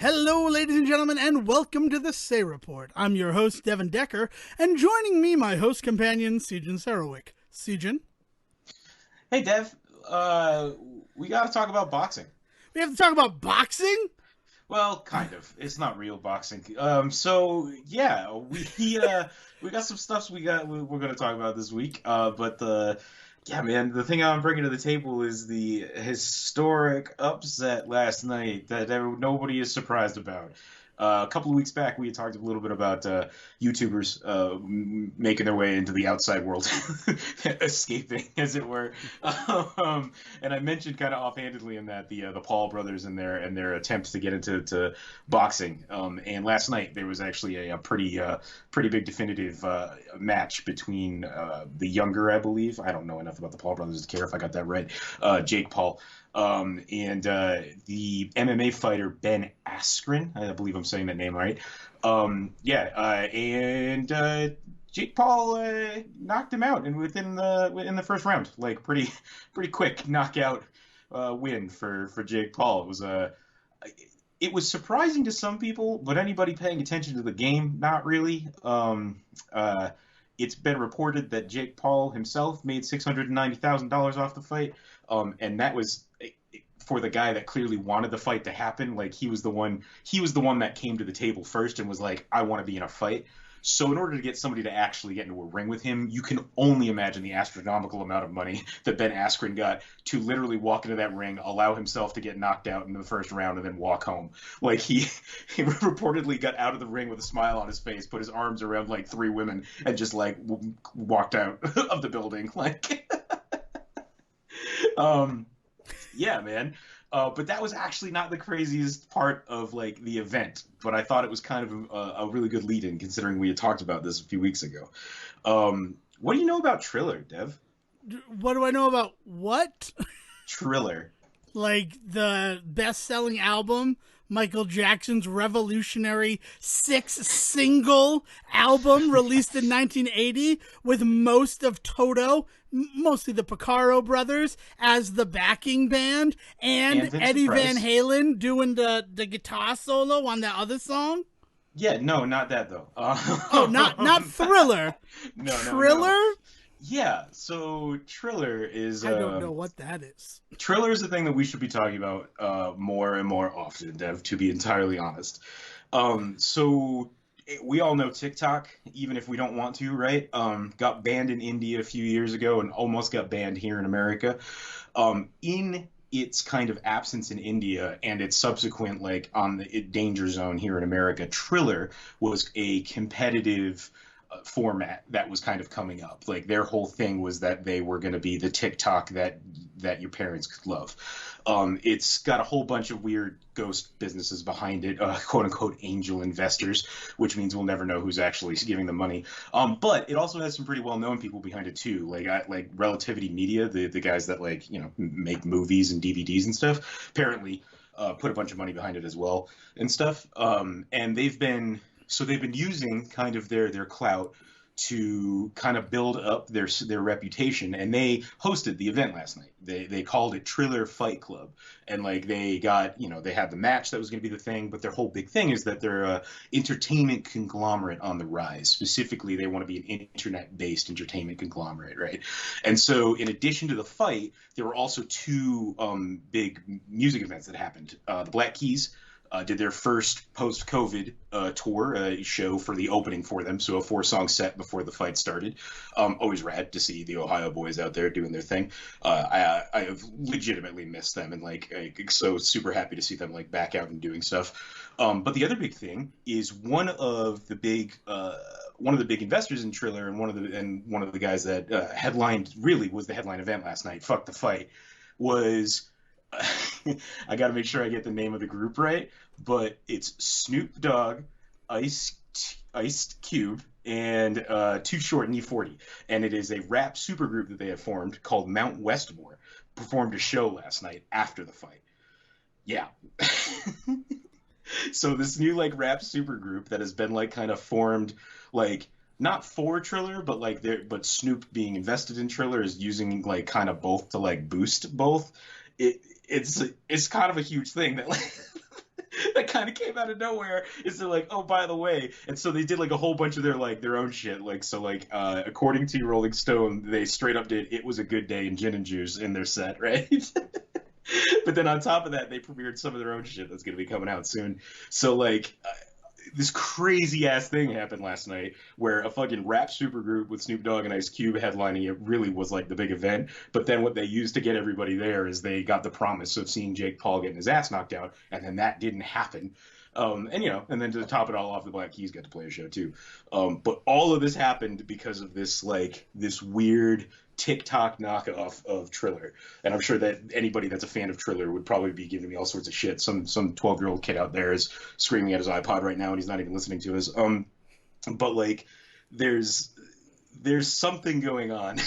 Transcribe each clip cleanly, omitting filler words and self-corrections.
Hello, ladies and gentlemen, and welcome to the Say Report. I'm your host, Devon Decker, and joining me, my host companion, Sejohn Sarowick. Sejohn? Hey Dev, we got to talk about boxing. We have to talk about boxing? Well, kind of. It's not real boxing. So yeah, we got some stuffs we're gonna talk about this week. Yeah, man, the thing I'm bringing to the table is the historic upset last night that nobody is surprised about. A couple of weeks back, we had talked a little bit about YouTubers making their way into the outside world, escaping, as it were. And I mentioned kind of offhandedly in that the Paul brothers and their attempts to get into boxing. And last night there was actually a pretty big definitive match between the younger, I believe. I don't know enough about the Paul brothers to care if I got that right. Jake Paul. And the MMA fighter Ben Askren, I believe I'm saying that name right. Jake Paul knocked him out, and in the first round, like pretty quick knockout win for Jake Paul. It was surprising to some people, but anybody paying attention to the game, not really. It's been reported that Jake Paul himself made $690,000 off the fight, and that was for the guy that clearly wanted the fight to happen. Like he was the one that came to the table first and was like, I want to be in a fight. So in order to get somebody to actually get into a ring with him, you can only imagine the astronomical amount of money that Ben Askren got to literally walk into that ring, allow himself to get knocked out in the first round, and then walk home. Like he reportedly got out of the ring with a smile on his face, put his arms around like three women, and just like walked out of the building. Like, yeah, man. But that was actually not the craziest part of like the event. But I thought it was kind of a really good lead-in, considering we had talked about this a few weeks ago. What do you know about Triller, Dev? What do I know about what? Triller. Like the best-selling album, Michael Jackson's revolutionary six-single album released in 1980 with most of Toto, mostly the Porcaro brothers, as the backing band, and Eddie Van Halen doing the guitar solo on that other song? Yeah, no, not that though. Oh, not Thriller. No, Triller? No. Yeah, so Triller is... I don't know what that is. Triller is the thing that we should be talking about more and more often, Dev, to be entirely honest. So we all know TikTok, even if we don't want to, right? Got banned in India a few years ago and almost got banned here in America. In its kind of absence in India and its subsequent, like, on the danger zone here in America, Triller was a competitive format that was kind of coming up. Like their whole thing was that they were going to be the TikTok that your parents could love. It's got a whole bunch of weird ghost businesses behind it, quote unquote angel investors, which means we'll never know who's actually giving them money. But it also has some pretty well known people behind it too, like Relativity Media, the guys that like make movies and DVDs and stuff. Apparently, put a bunch of money behind it as well and stuff. And they've been using kind of their clout to kind of build up their reputation, and they hosted the event last night. They called it Triller Fight Club, and like they got they had the match that was going to be the thing, but their whole big thing is that they're a entertainment conglomerate on the rise. Specifically, they want to be an internet-based entertainment conglomerate, right? And so, in addition to the fight, there were also two big music events that happened. The Black Keys did their first post-COVID tour show for the opening for them, so a 4-song set before the fight started. Always rad to see the Ohio boys out there doing their thing. I have legitimately missed them, and like so super happy to see them like back out and doing stuff. But the other big thing is one of the big investors in Triller, and one of the guys that headlined, really was the headline event last night. Fuck the fight was. I got to make sure I get the name of the group right, but it's Snoop Dogg, Ice Cube, and Too Short and E40, and it is a rap supergroup that they have formed called Mount Westmore. Performed a show last night after the fight. Yeah. So this new like rap supergroup that has been like kind of formed like not for Triller, but Snoop being invested in Triller is using like kind of both to like boost both. It's kind of a huge thing that like that kind of came out of nowhere. Is they're like, oh, by the way, and so they did like a whole bunch of their own shit. Like so, like according to Rolling Stone, they straight up did "It Was a Good Day" and "Gin and Juice" in their set, right? But then on top of that, they premiered some of their own shit that's going to be coming out soon. So like, this crazy ass thing happened last night where a fucking rap supergroup with Snoop Dogg and Ice Cube headlining it really was like the big event. But then what they used to get everybody there is they got the promise of seeing Jake Paul getting his ass knocked out, and then that didn't happen. And then to top it all off, the Black Keys got to play a show too. But all of this happened because of this weird TikTok knockoff of Triller. And I'm sure that anybody that's a fan of Triller would probably be giving me all sorts of shit. Some 12-year-old kid out there is screaming at his iPod right now and he's not even listening to us. But like there's something going on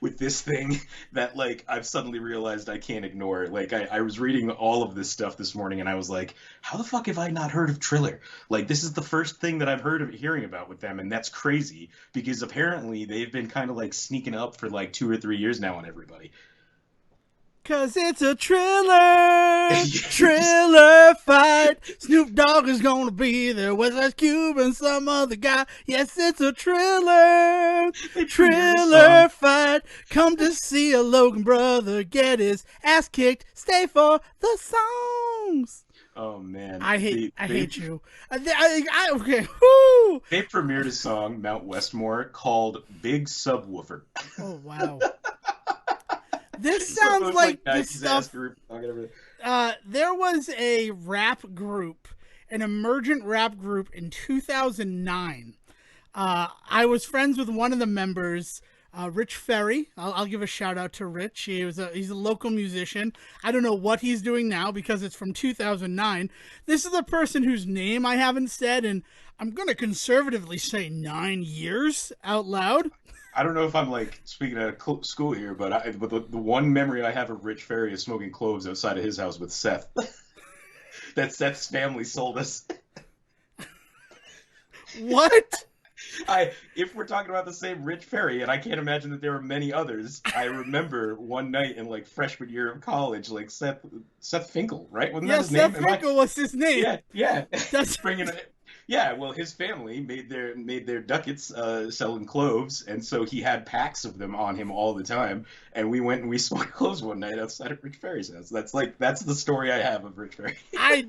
with this thing that like I've suddenly realized I can't ignore. Like I was reading all of this stuff this morning and I was like, how the fuck have I not heard of Triller? Like this is the first thing that I've hearing about with them, and that's crazy because apparently they've been kind of like sneaking up for like 2 or 3 years now on everybody. 'Cause it's a Triller fight. Snoop Dogg is gonna be there with Ice Cube and some other guy. Yes, it's a Triller fight. Come to see a Logan brother get his ass kicked. Stay for the songs. Oh man, I hate you. Okay. Whoo! They premiered a song, Mount Westmore, called "Big Subwoofer." Oh wow. This sounds like the stuff. There was a rap group, an emergent rap group in 2009. I was friends with one of the members, Rich Ferry. I'll give a shout out to Rich. He's a local musician. I don't know what he's doing now because it's from 2009. This is a person whose name I haven't said, and I'm going to conservatively say 9 years out loud. I don't know if I'm like speaking out of school here, but the one memory I have of Rich Ferry is smoking cloves outside of his house with Seth. That Seth's family sold us. What? If we're talking about the same Rich Ferry, and I can't imagine that there were many others, I remember one night in like freshman year of college, like Seth Finkel, right? Wasn't that his name? Seth Finkel was his name. Yeah. That's bringing it. Yeah, well, his family made their ducats selling cloves, and so he had packs of them on him all the time. And we went and we smoked cloves one night outside of Rich Ferry's house. That's the story I have of Rich Ferry. I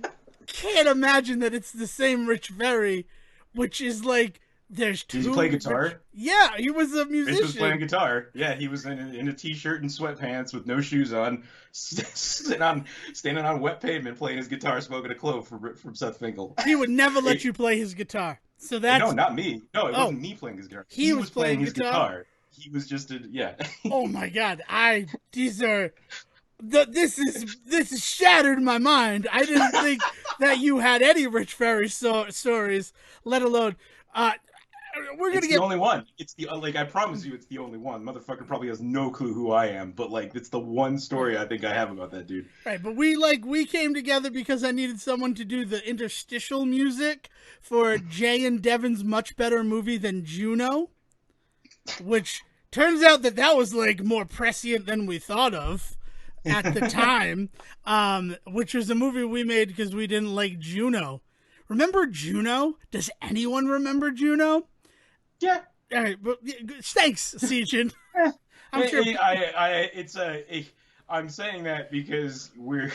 can't imagine that it's the same Rich Ferry, which is like there's two. Did he play guitar? Yeah, he was a musician. Rich was playing guitar. Yeah, he was in a t-shirt and sweatpants with no shoes on, standing on wet pavement playing his guitar, smoking a clove from Seth Finkel. He would never let you play his guitar. So that's no, not me. No, it wasn't me playing his guitar. He was playing his guitar. He was just yeah. Oh my God! This is shattered my mind. I didn't think that you had any Rich Ferry stories, let alone. It's the only one. It's the I promise you, it's the only one. Motherfucker probably has no clue who I am, but like it's the one story I think I have about that dude. Right, but we came together because I needed someone to do the interstitial music for Jay and Devon's Much Better Movie Than Juno, which turns out that was like more prescient than we thought of at the time, which was a movie we made because we didn't like Juno. Remember Juno? Does anyone remember Juno? Yeah. All right, but thanks, Sejohn. I'm sure. I'm saying that because you're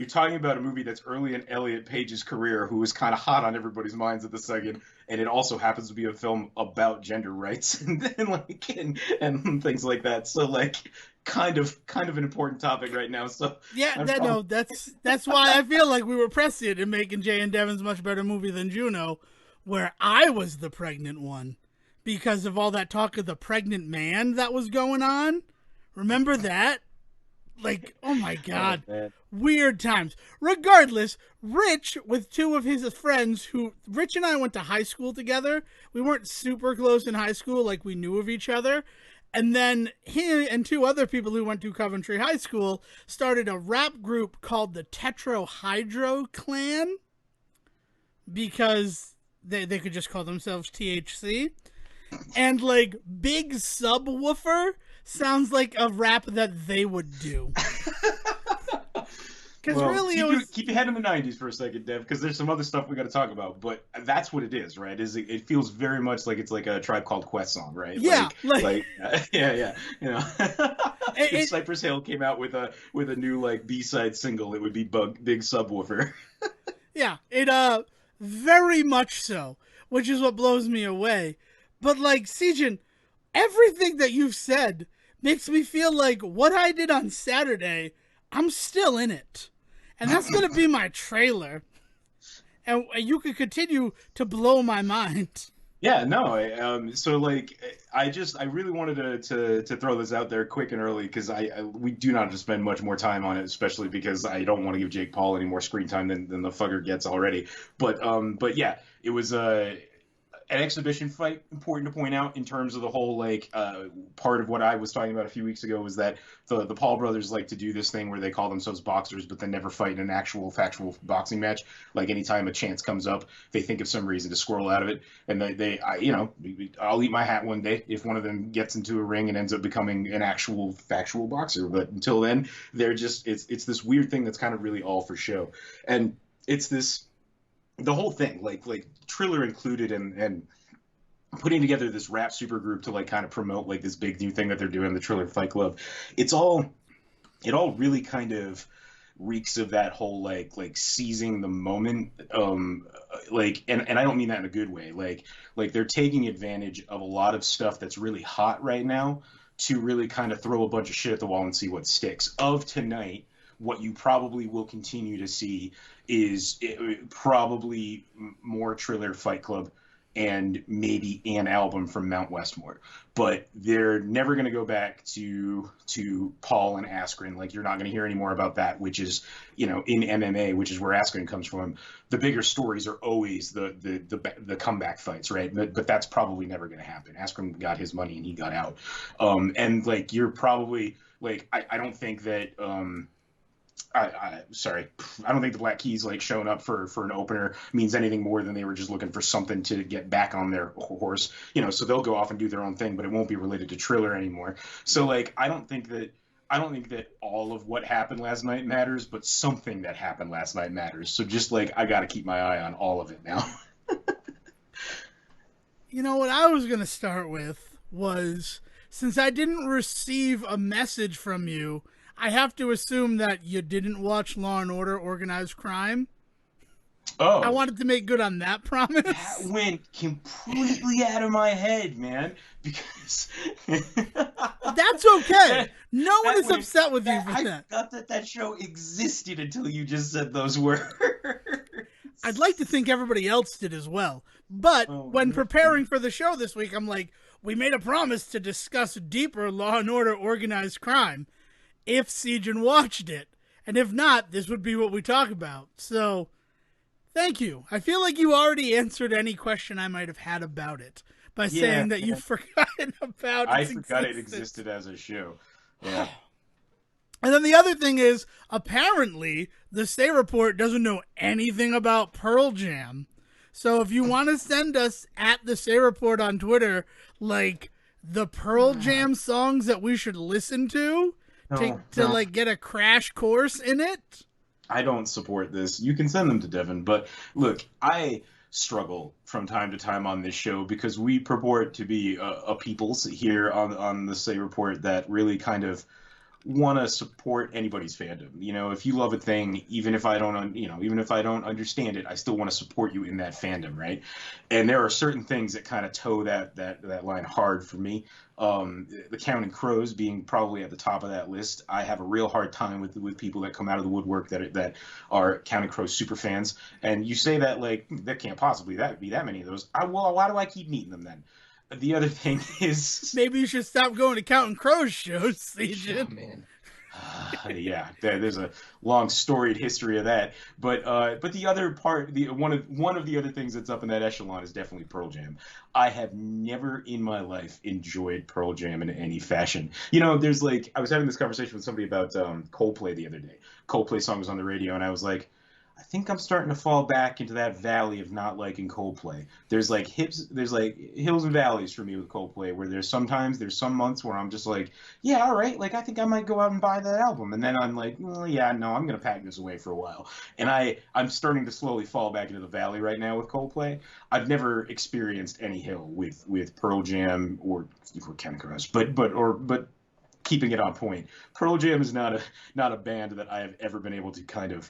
talking about a movie that's early in Elliot Page's career, who was kind of hot on everybody's minds at the second, and it also happens to be a film about gender rights and things like that. So like, kind of an important topic right now. So yeah, that's why I feel like we were prescient in making Jay and Devon's Much Better Movie Than Juno, where I was the pregnant one because of all that talk of the pregnant man that was going on. Remember that? Like, oh my God, weird times. Regardless, Rich, with two of his friends Rich and I went to high school together. We weren't super close in high school, like we knew of each other. And then he and two other people who went to Coventry High School started a rap group called the Tetrahydro Clan because they could just call themselves THC. And like Big Subwoofer sounds like a rap that they would do. Because Well, really, it was keep your head in the '90s for a second, Dev, because there's some other stuff we got to talk about. But that's what it is, right? It feels very much like it's like a Tribe Called Quest song, right? yeah, like Yeah. You know, if it, Cypress Hill came out with a new like B-side single, it would be Big Subwoofer. yeah, it very much so, which is what blows me away. But like Sejohn, everything that you've said makes me feel like what I did on Saturday, I'm still in it. And that's going to be my trailer. And you can continue to blow my mind. Yeah, no. So like, I really wanted to throw this out there quick and early because we do not have to spend much more time on it, especially because I don't want to give Jake Paul any more screen time than the fucker gets already. But yeah, it was an exhibition fight, important to point out in terms of the whole like part of what I was talking about a few weeks ago was that the Paul brothers like to do this thing where they call themselves boxers but then never fight in an actual factual boxing match. Like anytime a chance comes up, they think of some reason to squirrel out of it, and I'll eat my hat one day if one of them gets into a ring and ends up becoming an actual factual boxer. But until then, they're just it's this weird thing that's kind of really all for show, and it's this the whole thing, like Triller included, and putting together this rap supergroup to like kind of promote like this big new thing that they're doing, the Triller Fight Club. It all really kind of reeks of that whole like seizing the moment, and I don't mean that in a good way. Like they're taking advantage of a lot of stuff that's really hot right now to really kind of throw a bunch of shit at the wall and see what sticks. Of tonight, what you probably will continue to see is probably more Triller Fight Club and maybe an album from Mount Westmore. But they're never going to go back to Paul and Askren. Like, you're not going to hear any more about that, which is, in MMA, which is where Askren comes from. The bigger stories are always the comeback fights, right? But that's probably never going to happen. Askren got his money and he got out. And like, you're probably like, I don't think that sorry, I don't think the Black Keys like showing up for an opener means anything more than they were just looking for something to get back on their horse, so they'll go off and do their own thing, but it won't be related to Triller anymore. So like, I don't think that all of what happened last night matters, but something that happened last night matters. So just like, I got to keep my eye on all of it now. What I was going to start with was, since I didn't receive a message from you, I have to assume that you didn't watch Law and Order Organized Crime. Oh, I wanted to make good on that promise. That went completely out of my head, man, because that's okay. No one is upset with you for that. I forgot that show existed until you just said those words. I'd like to think everybody else did as well. But when preparing for the show this week, I'm like, we made a promise to discuss deeper Law and Order Organized Crime if Sejohn watched it. And if not, this would be what we talk about. So, thank you. I feel like you already answered any question I might have had about it by saying that you've forgotten about its existence. I forgot it existed as a show. Yeah. And then the other thing is, apparently, the Stay Report doesn't know anything about Pearl Jam. So if you want to send us at the Stay Report on Twitter, like, the Pearl Jam songs that we should listen to, like get a crash course in it. I don't support this. You can send them to Devon, but look, I struggle from time to time on this show because we purport to be a peoples here on the Say Report that really kind of want to support anybody's fandom. If you love a thing, even if I don't understand it, I still want to support you in that fandom, right? And there are certain things that kind of toe that line hard for me. The Counting Crows being probably at the top of that list. I have a real hard time with people that come out of the woodwork that are Counting Crows super fans. And you say that like, there can't possibly be that many of those. Well, why do I keep meeting them then? The other thing is, maybe you should stop going to Counting Crows shows, Sejohn. Oh, man. Yeah, there's a long storied history of that. But the other part, one of the other things that's up in that echelon is definitely Pearl Jam. I have never in my life enjoyed Pearl Jam in any fashion. There's like, I was having this conversation with somebody about Coldplay the other day. Coldplay song was on the radio, and I was like, I think I'm starting to fall back into that valley of not liking Coldplay. There's like hills and valleys for me with Coldplay, where there's some months where I'm just like, yeah, all right, like I think I might go out and buy that album, and then I'm like, well, yeah, no, I'm gonna pack this away for a while, and I'm starting to slowly fall back into the valley right now with Coldplay. I've never experienced any hill with Pearl Jam or Chemical Rush, but keeping it on point, Pearl Jam is not a band that I have ever been able to kind of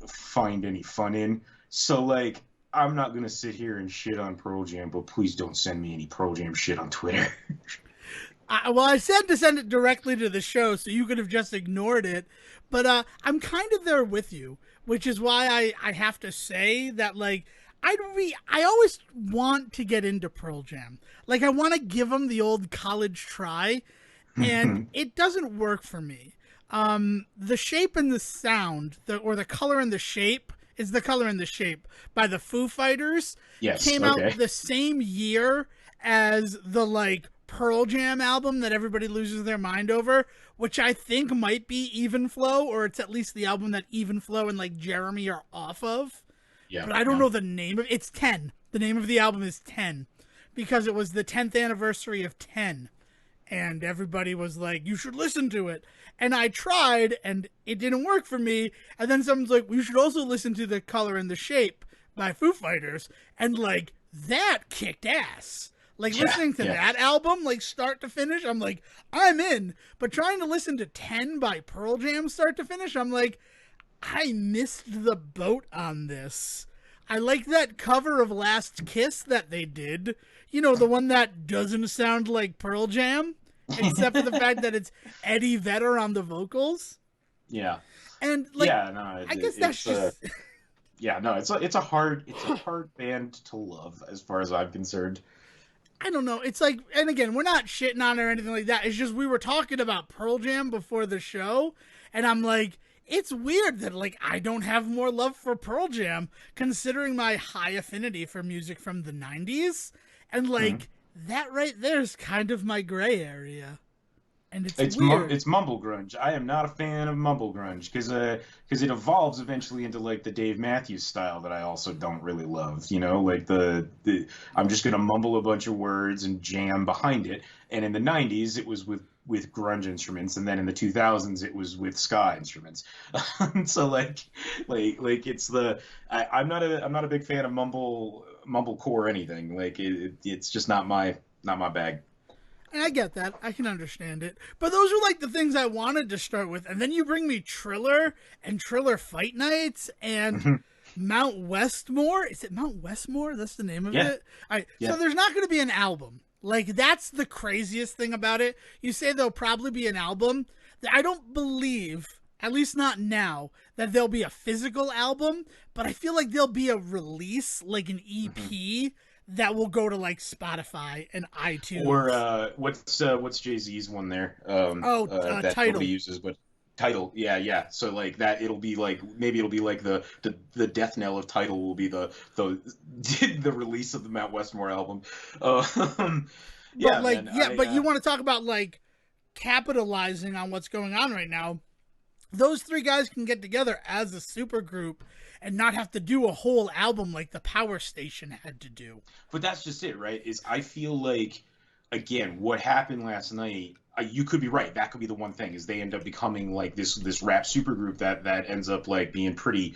find any fun in. So like I'm not gonna sit here and shit on Pearl Jam, but please don't send me any Pearl Jam shit on Twitter. Well, I said to send it directly to the show, so you could have just ignored it. But I'm kind of there with you, which is why I have to say that like I always want to get into Pearl Jam. Like I want to give them the old college try, and it doesn't work for me. The shape and the sound, or the color and the shape is the color and the shape by the Foo Fighters. Yes, came okay. out the same year as the like Pearl Jam album that everybody loses their mind over, which I think might be Even Flow, or it's at least the album that Even Flow and like Jeremy are off of. Yeah, But I don't yeah. know the name of it. It's 10. The name of the album is 10 because it was the 10th anniversary of 10. And everybody was like, you should listen to it. And I tried, and it didn't work for me. And then someone's like, well, you should also listen to The Color and the Shape by Foo Fighters. And, like, that kicked ass. Like, Yeah, listening to yeah. that album, like, start to finish, I'm like, I'm in. But trying to listen to 10 by Pearl Jam start to finish, I'm like, I missed the boat on this. I like that cover of Last Kiss that they did. You know, the one that doesn't sound like Pearl Jam, except for the fact that it's Eddie Vedder on the vocals. Yeah. And like, Yeah, no, I guess that's just yeah, no, it's a hard band to love as far as I'm concerned. I don't know. It's like, and again, we're not shitting on it or anything like that. It's just we were talking about Pearl Jam before the show, and I'm like, it's weird that like I don't have more love for Pearl Jam considering my high affinity for music from the 90s. And like that right there is kind of my gray area. And it's weird. It's mumble grunge. I am not a fan of mumble grunge because it evolves eventually into like the Dave Matthews style that I also don't really love. You know, like the I'm just gonna mumble a bunch of words and jam behind it. And in the '90s, it was with grunge instruments, and then in the 2000s, it was with ska instruments. So like it's I'm not a big fan of mumblecore or anything. Like it's just not my bag. And I get that. I can understand it. But those are like the things I wanted to start with. And then you bring me Triller and Triller Fight Nights and Mount Westmore. Is it Mount Westmore? That's the name of Yeah. it? All right. Yeah. So there's not going to be an album. Like, that's the craziest thing about it. You say there'll probably be an album. I don't believe, at least not now, that there'll be a physical album. But I feel like there'll be a release, like an EP, that will go to like Spotify and iTunes. Or what's Jay-Z's one there? That Tidal. nobody uses, but Tidal. Yeah. So like that, it'll be like maybe it'll be like the death knell of Tidal will be the the release of the Mount Westmore album. Yeah, But like, man, but you want to talk about like capitalizing on what's going on right now. Those three guys can get together as a super group and not have to do a whole album like the Power Station had to do. But that's just it, right? Is I feel like, again, what happened last night. You could be right. That could be the one thing is they end up becoming like this rap supergroup that ends up like being pretty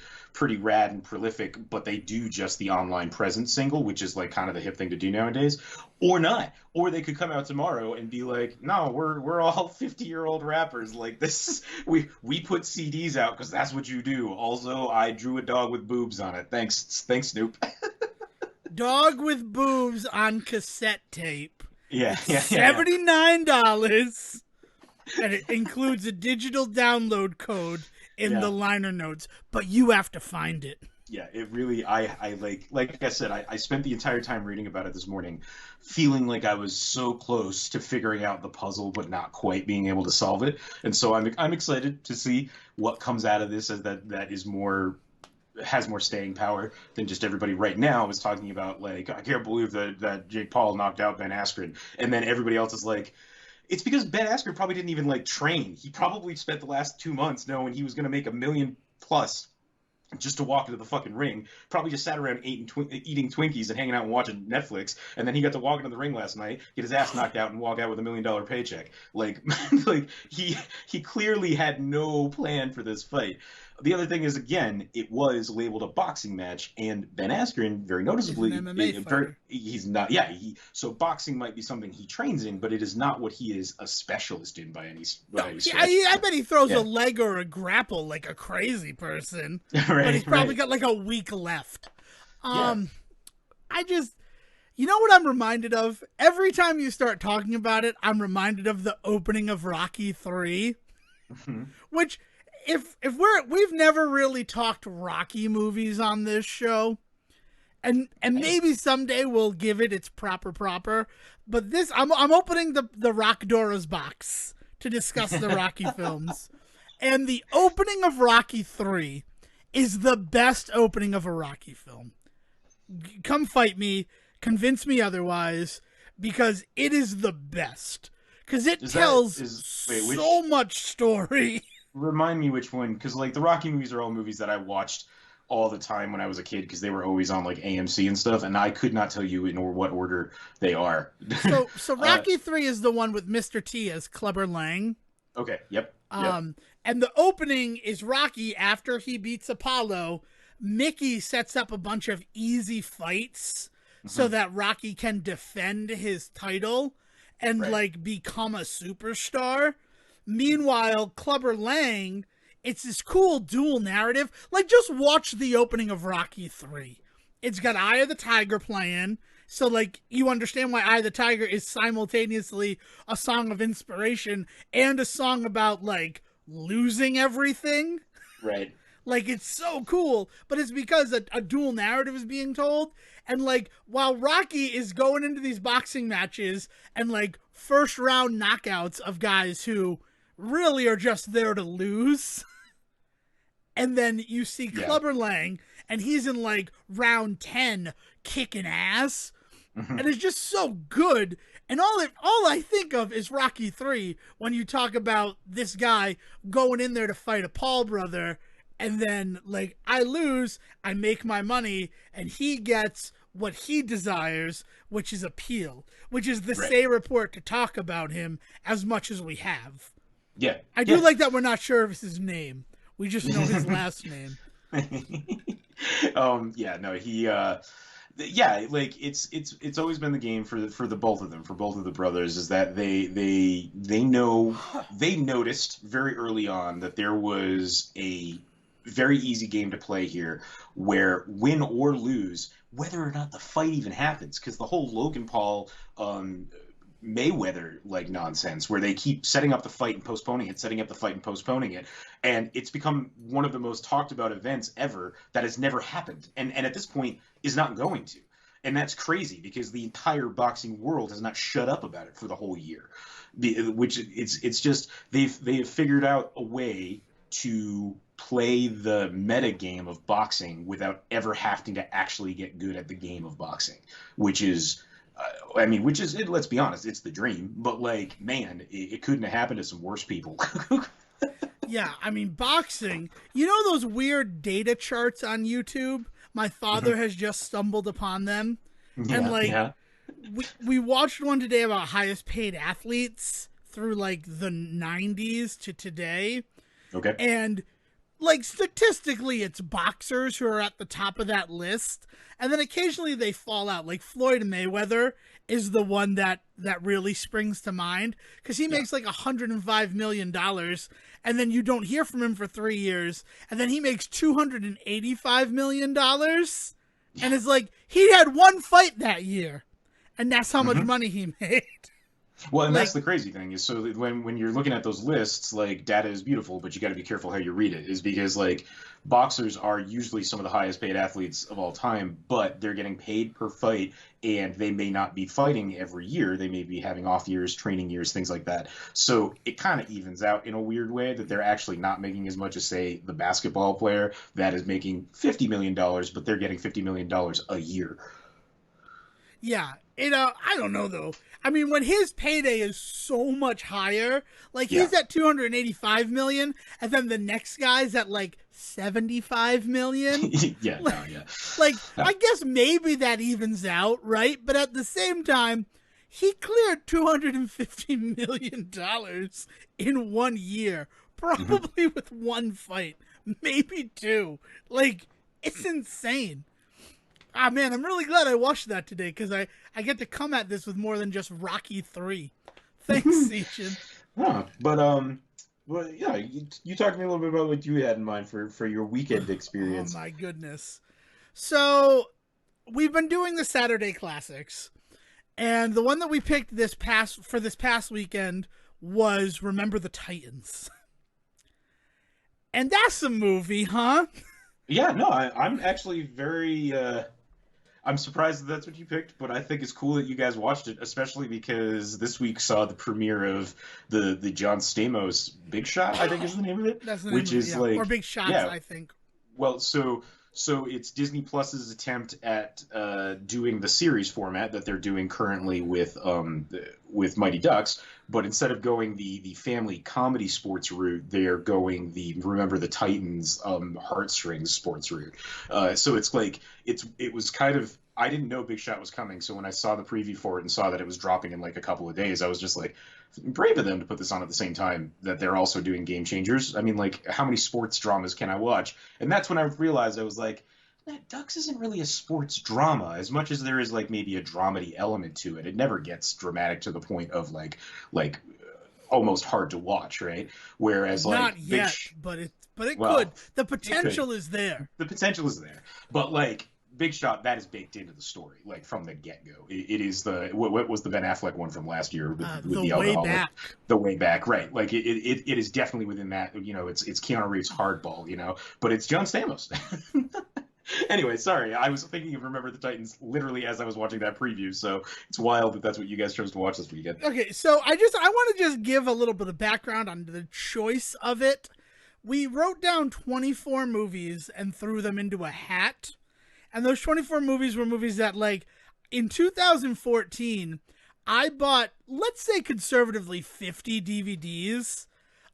rad and prolific. But they do just the online presence single, which is like kind of the hip thing to do nowadays, or not. Or they could come out tomorrow and be like, no, we're all 50-year-old rappers. Like this, we put CDs out because that's what you do. Also, I drew a dog with boobs on it. Thanks, Snoop. Dog with boobs on cassette tape. Yeah. $79, and it includes a digital download code in the liner notes, but you have to find it. Yeah, it really, I like I said, I spent the entire time reading about it this morning, feeling like I was so close to figuring out the puzzle, but not quite being able to solve it. And so I'm excited to see what comes out of this as that is has more staying power than just everybody right now is talking about. Like, I can't believe that Jake Paul knocked out Ben Askren, and then everybody else is like, it's because Ben Askren probably didn't even like train. He probably spent the last 2 months knowing he was going to make $1 million plus just to walk into the fucking ring. Probably just sat around eating Twinkies and hanging out and watching Netflix. And then he got to walk into the ring last night, get his ass knocked out, and walk out with $1 million paycheck. Like, like he clearly had no plan for this fight. The other thing is, again, it was labeled a boxing match, and Ben Askren, very He's an noticeably, MMA fighter. he's not. Yeah, so boxing might be something he trains in, but it is not what he is a specialist in No, by any stretch. I bet he throws a Yeah, leg or a grapple like a crazy person, but he's right, probably right. got like a week left. Yeah. Um, I just, you know what I'm reminded of? Every time you start talking about it, I'm reminded of the opening of Rocky 3, which if we've never really talked Rocky movies on this show, and maybe someday we'll give it its proper, but this I'm opening the Rock Dora's box to discuss the Rocky films. And the opening of Rocky 3 is the best opening of a Rocky film. Come fight me, convince me otherwise, because it is the best. Because it Is that tells is wait which so much story. remind me which one? Because like the Rocky movies are all movies that I watched all the time when I was a kid because they were always on like AMC and stuff, and I could not tell you in what order they are. So uh, Rocky 3 is the one with Mr. T as Clubber Lang. okay, yep, yep, Um, and the opening is Rocky after he beats Apollo. Mickey sets up a bunch of easy fights so hmm that Rocky can defend his title and right, like become a superstar. Meanwhile, Clubber Lang, it's this cool dual narrative. Like, just watch the opening of Rocky 3. It's got Eye of the Tiger playing. So, like, you understand why Eye of the Tiger is simultaneously a song of inspiration and a song about, like, losing everything. right, Like, it's so cool, but it's because a dual narrative is being told. And, like, while Rocky is going into these boxing matches and, like, first round knockouts of guys who really are just there to lose, and then you see yeah, Clubber Lang, and he's in, like, round 10 kicking ass, hmm and it's just so good. And all I think of is Rocky 3 when you talk about this guy going in there to fight a Paul brother, and then like I lose, I make my money, and he gets what he desires, which is appeal, which is the right, Say report to talk about him as much as we have. yeah, I do yeah. like that we're not sure of his name. We just know his last name. Yeah, no, yeah, like it's always been the game for the both of them, for both of the brothers, is that they noticed very early on that there was a very easy game to play here, where win or lose, whether or not the fight even happens, because the whole Logan Paul Mayweather like nonsense where they keep setting up the fight and postponing it, setting up the fight and postponing it, and it's become one of the most talked about events ever that has never happened, and at this point is not going to. And that's crazy because the entire boxing world has not shut up about it for the whole year. Which it's just they've figured out a way to play the meta game of boxing without ever having to actually get good at the game of boxing, which is I mean, let's be honest, it's the dream, but like, man, it couldn't have happened to some worse people. Yeah, I mean, boxing, you know those weird data charts on YouTube? My father has just stumbled upon them. And, Yeah, like, yeah, we watched one today about highest paid athletes through, like, the 90s to today. okay, And, like, statistically, it's boxers who are at the top of that list. And then occasionally they fall out. Like, Floyd Mayweather is the one that really springs to mind because he yeah, makes like $105 million, and then you don't hear from him for 3 years, and then he makes $285 million, and it's like he had one fight that year, and that's how much hmm money he made. Well, and that's Like, the crazy thing is so that when you're looking at those lists, like data is beautiful, but you got to be careful how you read it. Is because like boxers are usually some of the highest paid athletes of all time, but they're getting paid per fight, and they may not be fighting every year. They may be having off years, training years, things like that. So it kind of evens out in a weird way that they're actually not making as much as say the basketball player that is making $50 million, but they're getting $50 million a year. Yeah, I don't know though. I mean, when his payday is so much higher, like Yeah. he's at 285 million, and then the next guy's at like 75 million. Yeah, no, yeah. Like, No. I guess maybe that evens out, right? But at the same time, he cleared $250 million in 1 year, Mhm. probably with one fight, maybe two. Like, it's insane. Ah, man, I'm really glad I watched that today because I get to come at this with more than just Rocky 3. Thanks, Seachin. Yeah, well, yeah, you talked to me a little bit about what you had in mind for your weekend Oh, experience. my goodness. So, we've been doing the Saturday classics. And the one that we picked this past weekend was Remember the Titans. And that's a movie, huh? Yeah, no, I'm actually very I'm surprised that that's what you picked, but I think it's cool that you guys watched it, especially because this week saw the premiere of the John Stamos Big Shot, I think is the name of it, That's the name which of it, is yeah. Or like, Big Shots, yeah, I think. well, so it's Disney Plus's attempt at doing the series format that they're doing currently with Mighty Ducks, but instead of going the family comedy sports route, they're going the Remember the Titans heartstrings sports route. So it's like it was kind of, I didn't know Big Shot was coming, so when I saw the preview for it and saw that it was dropping in like a couple of days, I was just like, brave of them to put this on at the same time that they're also doing Game Changers. I mean, like, how many sports dramas can I watch? And that's when I realized, I was like, Ducks isn't really a sports drama as much as there is like maybe a dramedy element to it. It never gets dramatic to the point of like almost hard to watch, right? Wwhereas like Not yet, but it could. well, The it could. potential is there. The potential is there, but like Big Shot, that is baked into the story, like from the get go. It is the what was the Ben Affleck one from last year with The the way alcoholic, back. the way back, right? Like it is definitely within that. You know, it's Keanu Reeves hardball, but it's John Stamos. Anyway, sorry, I was thinking of Remember the Titans literally as I was watching that preview, so it's wild that that's what you guys chose to watch this weekend. Okay, so I want to just give a little bit of background on the choice of it. We wrote down 24 movies and threw them into a hat. And those 24 movies were movies that, like, in 2014, I bought, let's say conservatively, 50 DVDs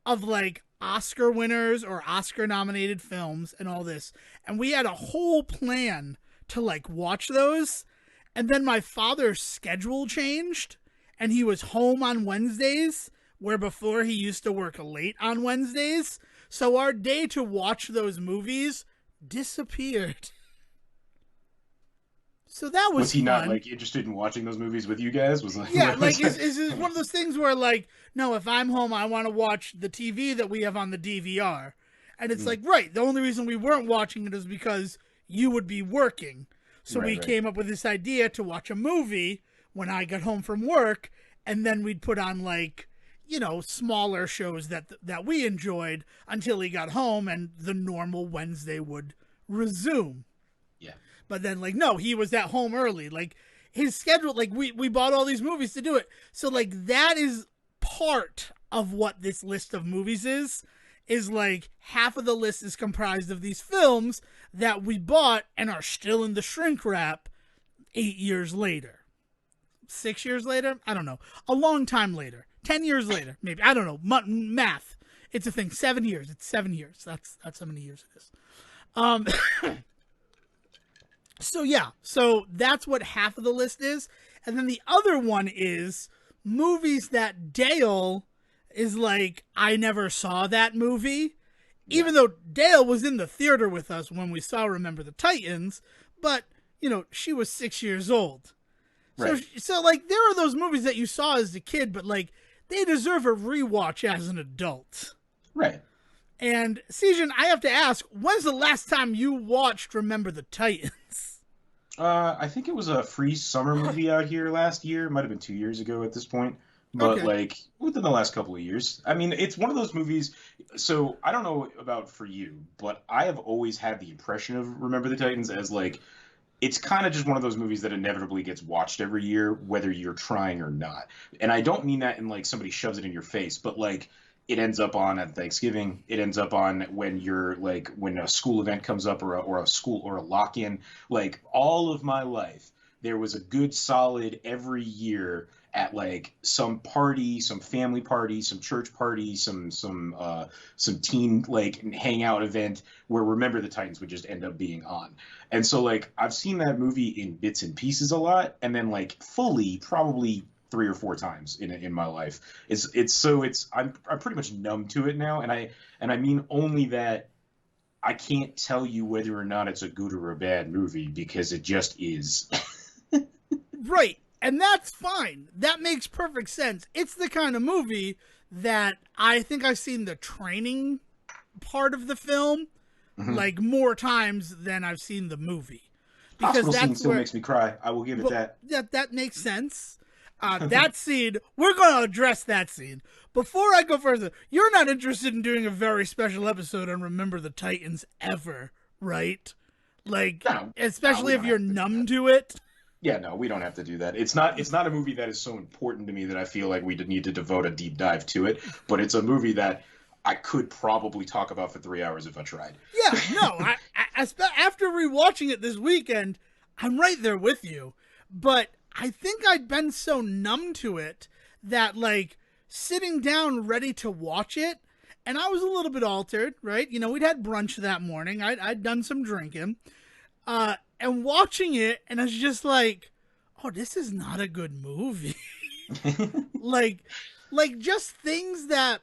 of, like, Oscar winners or Oscar nominated films and all this. And we had a whole plan to, like, watch those. And then my father's schedule changed and he was home on Wednesdays, where before he used to work late on Wednesdays. So our day to watch those movies disappeared. So that Was was he not fun. like interested in watching those movies with you guys? Was like, Yeah, like is one of those things where like, no, if I'm home, I want to watch the TV that we have on the DVR, and it's like, right. The only reason we weren't watching it is because you would be working. So we right, right. came up with this idea to watch a movie when I got home from work, and then we'd put on like, smaller shows that we enjoyed until he got home, and the normal Wednesday would resume. Yeah. But then, like, no, he was at home early. Like, his schedule, like, we bought all these movies to do it. So, like, that is part of what this list of movies is like half of the list is comprised of these films that we bought and are still in the shrink wrap 8 years later. 6 years later? I don't know. A long time later. 10 years later, maybe. I don't know. Math. It's a thing. 7 years. It's 7 years. That's how many years it is. Um, So yeah, so that's what half of the list is. And then the other one is movies that Dale is like, I never saw that movie. Yeah. Even though Dale was in the theater with us when we saw Remember the Titans, but she was 6 years old. Right. So like there are those movies that you saw as a kid, but like they deserve a rewatch as an adult. Right. And Sejohn, I have to ask, when's the last time you watched Remember the Titans? I think it was a free summer movie out here last year. It might have been 2 years ago at this point, but Okay. like within the last couple of years. I mean, it's one of those movies. So I don't know about for you, but I have always had the impression of Remember the Titans as like it's kind of just one of those movies that inevitably gets watched every year, whether you're trying or not. And I don't mean that in like somebody shoves it in your face, but like it ends up on at Thanksgiving. It ends up on when you're like when a school event comes up or a school or a lock-in. Like all of my life, there was a good solid every year at like some party, some family party, some church party, some teen like hangout event where Remember the Titans would just end up being on. And so like I've seen that movie in bits and pieces a lot, and then like fully probably 3 or 4 times in my life. I'm pretty much numb to it now, and I mean only that I can't tell you whether or not it's a good or a bad movie because it just is. Right. And that's fine. That makes perfect sense. It's the kind of movie that I think I've seen the training part of the film like more times than I've seen the movie. Because Hospital scene that's still where makes me cry. I will give it that. that makes sense. That scene, we're going to address that scene. Before I go further, you're not interested in doing a very special episode on Remember the Titans ever, right? Like, No, especially we if don't you're have to do numb that. to it. Yeah, no, we don't have to do that. It's not a movie that is so important to me that I feel like we need to devote a deep dive to it. But it's a movie that I could probably talk about for 3 hours if I tried. Yeah, no, after rewatching it this weekend, I'm right there with you. But I think I'd been so numb to it that, like, sitting down ready to watch it, and I was a little bit altered, right? You know, we'd had brunch that morning. I'd done some drinking. And watching it, and I was just like, oh, this is not a good movie. like, just things that,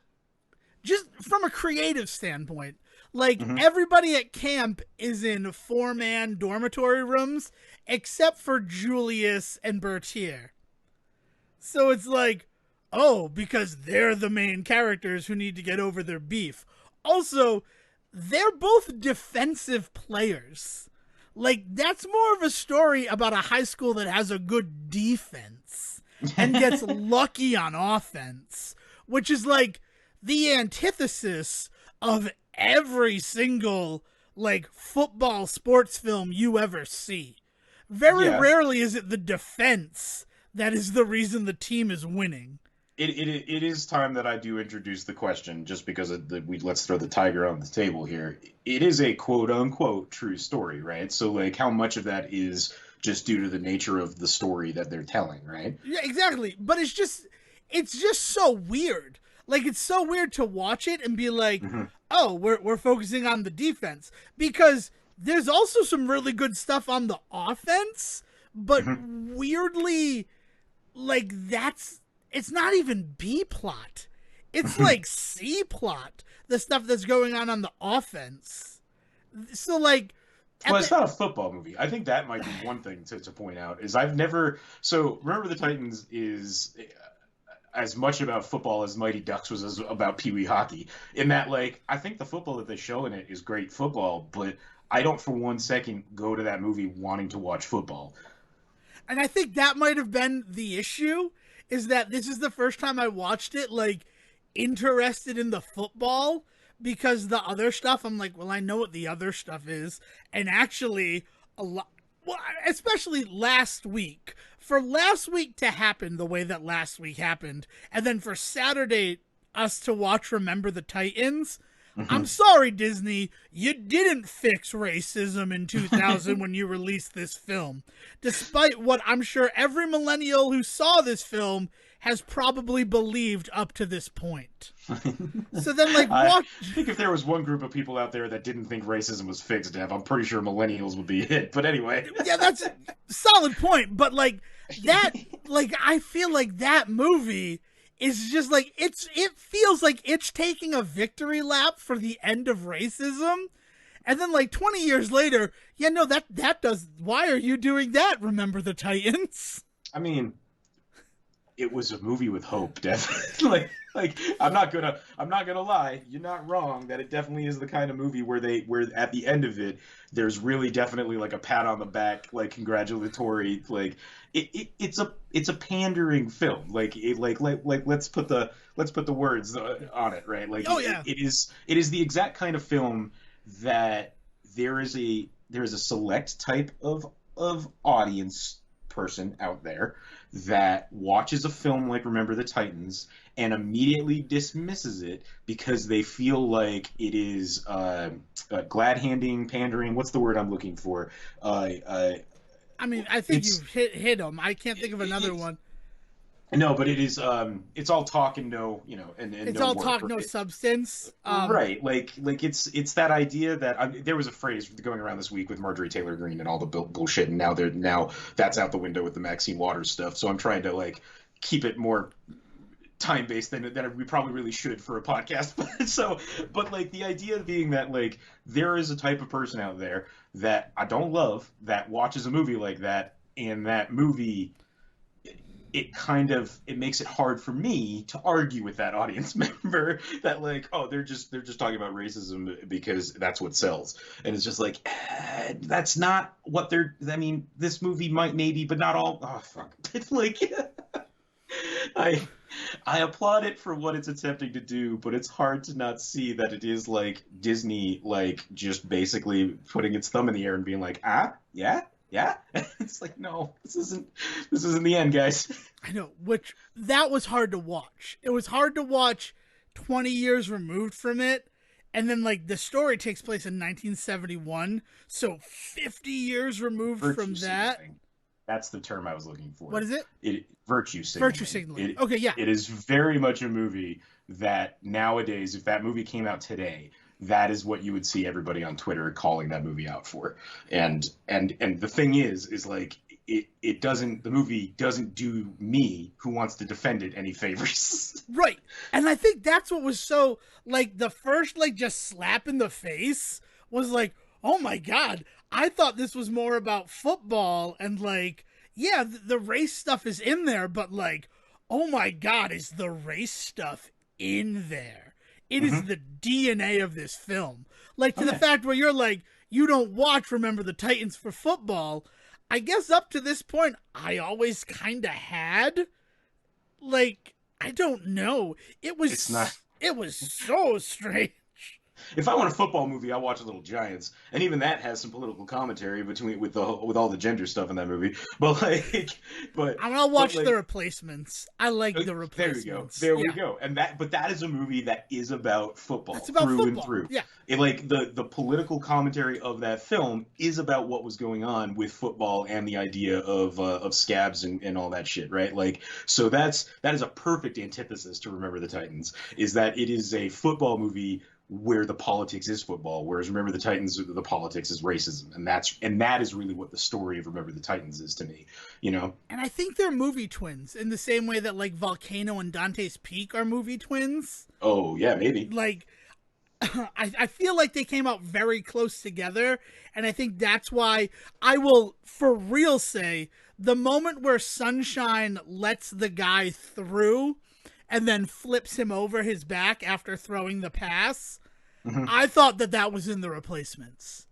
just from a creative standpoint, like everybody at camp is in 4-man dormitory rooms except for Julius and Bertier. So it's like, oh, because they're the main characters who need to get over their beef. Also, they're both defensive players. Like, that's more of a story about a high school that has a good defense and gets lucky on offense, which is like the antithesis of every single like football sports film you ever see. Very rarely is it the defense that is the reason the team is winning. It is time that I do introduce the question, just because let's throw the tiger on the table here. It is a quote unquote true story, right? So like, how much of that is just due to the nature of the story that they're telling, right? Yeah, exactly. But it's just so weird. Like, it's so weird to watch it and be like, oh, we're focusing on the defense, because there's also some really good stuff on the offense, but weirdly, like, it's not even B plot. It's like C plot, the stuff that's going on the offense. So like, well, it's not a football movie. I think that might be one thing to point out, is so Remember the Titans is as much about football as Mighty Ducks was about Pee Wee hockey, in that, like, I think the football that they show in it is great football, but I don't for 1 second go to that movie wanting to watch football. And I think that might have been the issue, is that this is the first time I watched it, like, interested in the football, because the other stuff, I'm like, well, I know what the other stuff is. And actually, well, especially last week, for last week to happen the way that last week happened, and then for Saturday, us to watch Remember the Titans, I'm sorry, Disney, you didn't fix racism in 2000 when you released this film, despite what I'm sure every millennial who saw this film has probably believed up to this point. So then, like, I think if there was one group of people out there that didn't think racism was fixed, Dev, I'm pretty sure millennials would be it. But anyway. Yeah, that's a solid point. But, like, that, like, I feel like that movie is just like, it feels like it's taking a victory lap for the end of racism. And then, like, 20 years later, yeah, no, that does, why are you doing that, Remember the Titans? I mean, it was a movie with hope, definitely. like I'm not gonna lie, you're not wrong that it definitely is the kind of movie where at the end of it, there's really definitely like a pat on the back, like congratulatory, like it's a pandering film. Like let's put the words on it, right? Like, oh yeah, it is the exact kind of film that there is a select type of audience person out there that watches a film like Remember the Titans and immediately dismisses it because they feel like it is glad-handing, pandering. What's the word I'm looking for? I mean, I think It's you've hit them. I can't think of another it's one. no, but it is it's all talk and no, and It's no all work, talk, no right? substance. Right, like it's that idea that there was a phrase going around this week with Marjorie Taylor Greene and all the bullshit, and now that's out the window with the Maxine Waters stuff. So I'm trying to like keep it more time based than we probably really should for a podcast. But like the idea being that like there is a type of person out there that I don't love that watches a movie like that, and that movie it makes it hard for me to argue with that audience member that like, oh, they're just talking about racism because that's what sells. And it's just like, that's not what they're, I mean, this movie might maybe, but not all. Oh fuck. It's like I I applaud it for what it's attempting to do, but it's hard to not see that it is like Disney, like just basically putting its thumb in the air and being like, ah, yeah, yeah. It's like, no, this isn't the end, guys. I know, which that was hard to watch. It was hard to watch 20 years removed from it. And then, like, the story takes place in 1971. So 50 years removed Virtue from that. signaling. That's the term I was looking for. What is it? Virtue signaling. Virtue signaling. Okay, yeah. It is very much a movie that nowadays, if that movie came out today, that is what you would see everybody on Twitter calling that movie out for. And the thing is like the movie doesn't do me, who wants to defend it, any favors. Right. And I think that's what was so, like, the first, like, just slap in the face was like, oh my God, I thought this was more about football and, like, yeah, the race stuff is in there, but, like, oh my God, is the race stuff in there? It is the DNA of this film. Like, to the fact where you're like, you don't watch Remember the Titans for football. I guess up to this point, I always kind of had. Like, I don't know. It was so strange. If I want a football movie, I watch Little Giants, and even that has some political commentary with all the gender stuff in that movie. But like, I'll watch like, The Replacements. I like The Replacements. There we go. And that is a movie that is about football. It's about through football. And through. Yeah. Like the political commentary of that film is about what was going on with football and the idea of scabs and all that shit, right? Like, so that is a perfect antithesis to Remember the Titans. Is that it is a football movie where the politics is football, whereas Remember the Titans, the politics is racism, and that is really what the story of Remember the Titans is to me, And I think they're movie twins in the same way that like Volcano and Dante's Peak are movie twins. Oh yeah, maybe. Like, I feel like they came out very close together, and I think that's why I will for real say the moment where Sunshine lets the guy through and then flips him over his back after throwing the pass, I thought that was in The Replacements.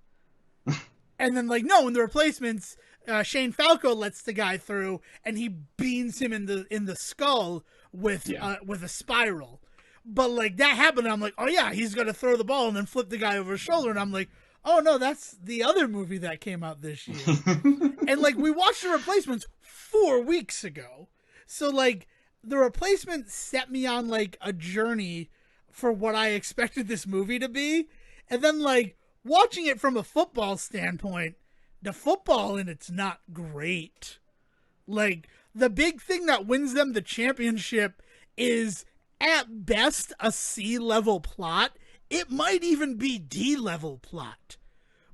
And then, like, no, in The Replacements, Shane Falco lets the guy through, and he beans him in the skull with a spiral. But, like, that happened, and I'm like, oh, yeah, he's going to throw the ball and then flip the guy over his shoulder. And I'm like, oh, no, that's the other movie that came out this year. And, like, we watched The Replacements 4 weeks ago. So, like, The Replacement set me on, like, a journey for what I expected this movie to be. And then, like, watching it from a football standpoint, the football in it's not great. Like, the big thing that wins them the championship is, at best, a C-level plot. It might even be D-level plot.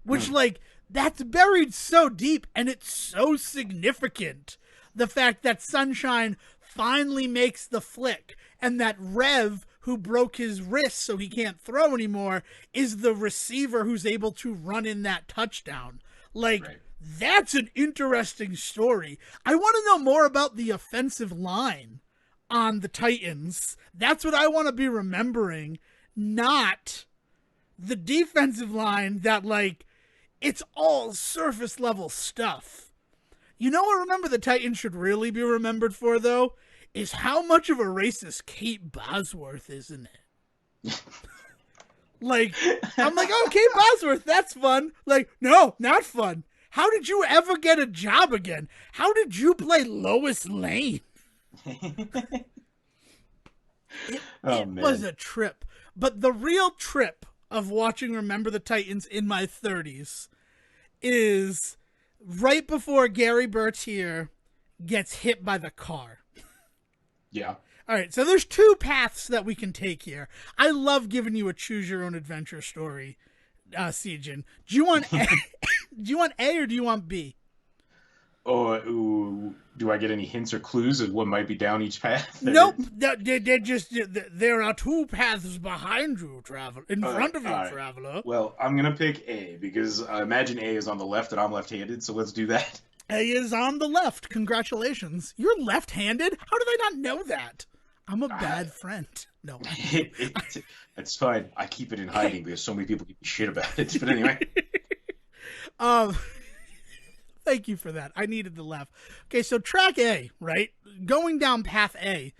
Which, like, that's buried so deep, and it's so significant. The fact that Sunshine finally makes the flick, and that Rev, who broke his wrist so he can't throw anymore, is the receiver who's able to run in that touchdown. Like, that's an interesting story. I want to know more about the offensive line on the Titans. That's what I want to be remembering, not the defensive line that, like, it's all surface level stuff. You know what Remember the Titans should really be remembered for, though? Is how much of a racist Kate Bosworth is in it. Like, I'm like, oh, Kate Bosworth, that's fun. Like, no, not fun. How did you ever get a job again? How did you play Lois Lane? It was a trip. But the real trip of watching Remember the Titans in my 30s is right before Gary Bertier gets hit by the car. Yeah. All right, so there's two paths that we can take here. I love giving you a choose your own adventure story, Sejohn. Do you want A, do you want A or do you want B? Ooh, do I get any hints or clues of what might be down each path? Nope. They're just there are two paths behind you, travel in front of you, all right. traveler. Well, I'm gonna pick A because I imagine A is on the left and I'm left-handed, so let's do that. A is on the left. Congratulations. You're left-handed? How did I not know that? I'm a bad friend. No. It's fine. I keep it in hiding because so many people give me shit about it. But anyway. Thank you for that. I needed the left. Okay, so track A, right? Going down path A.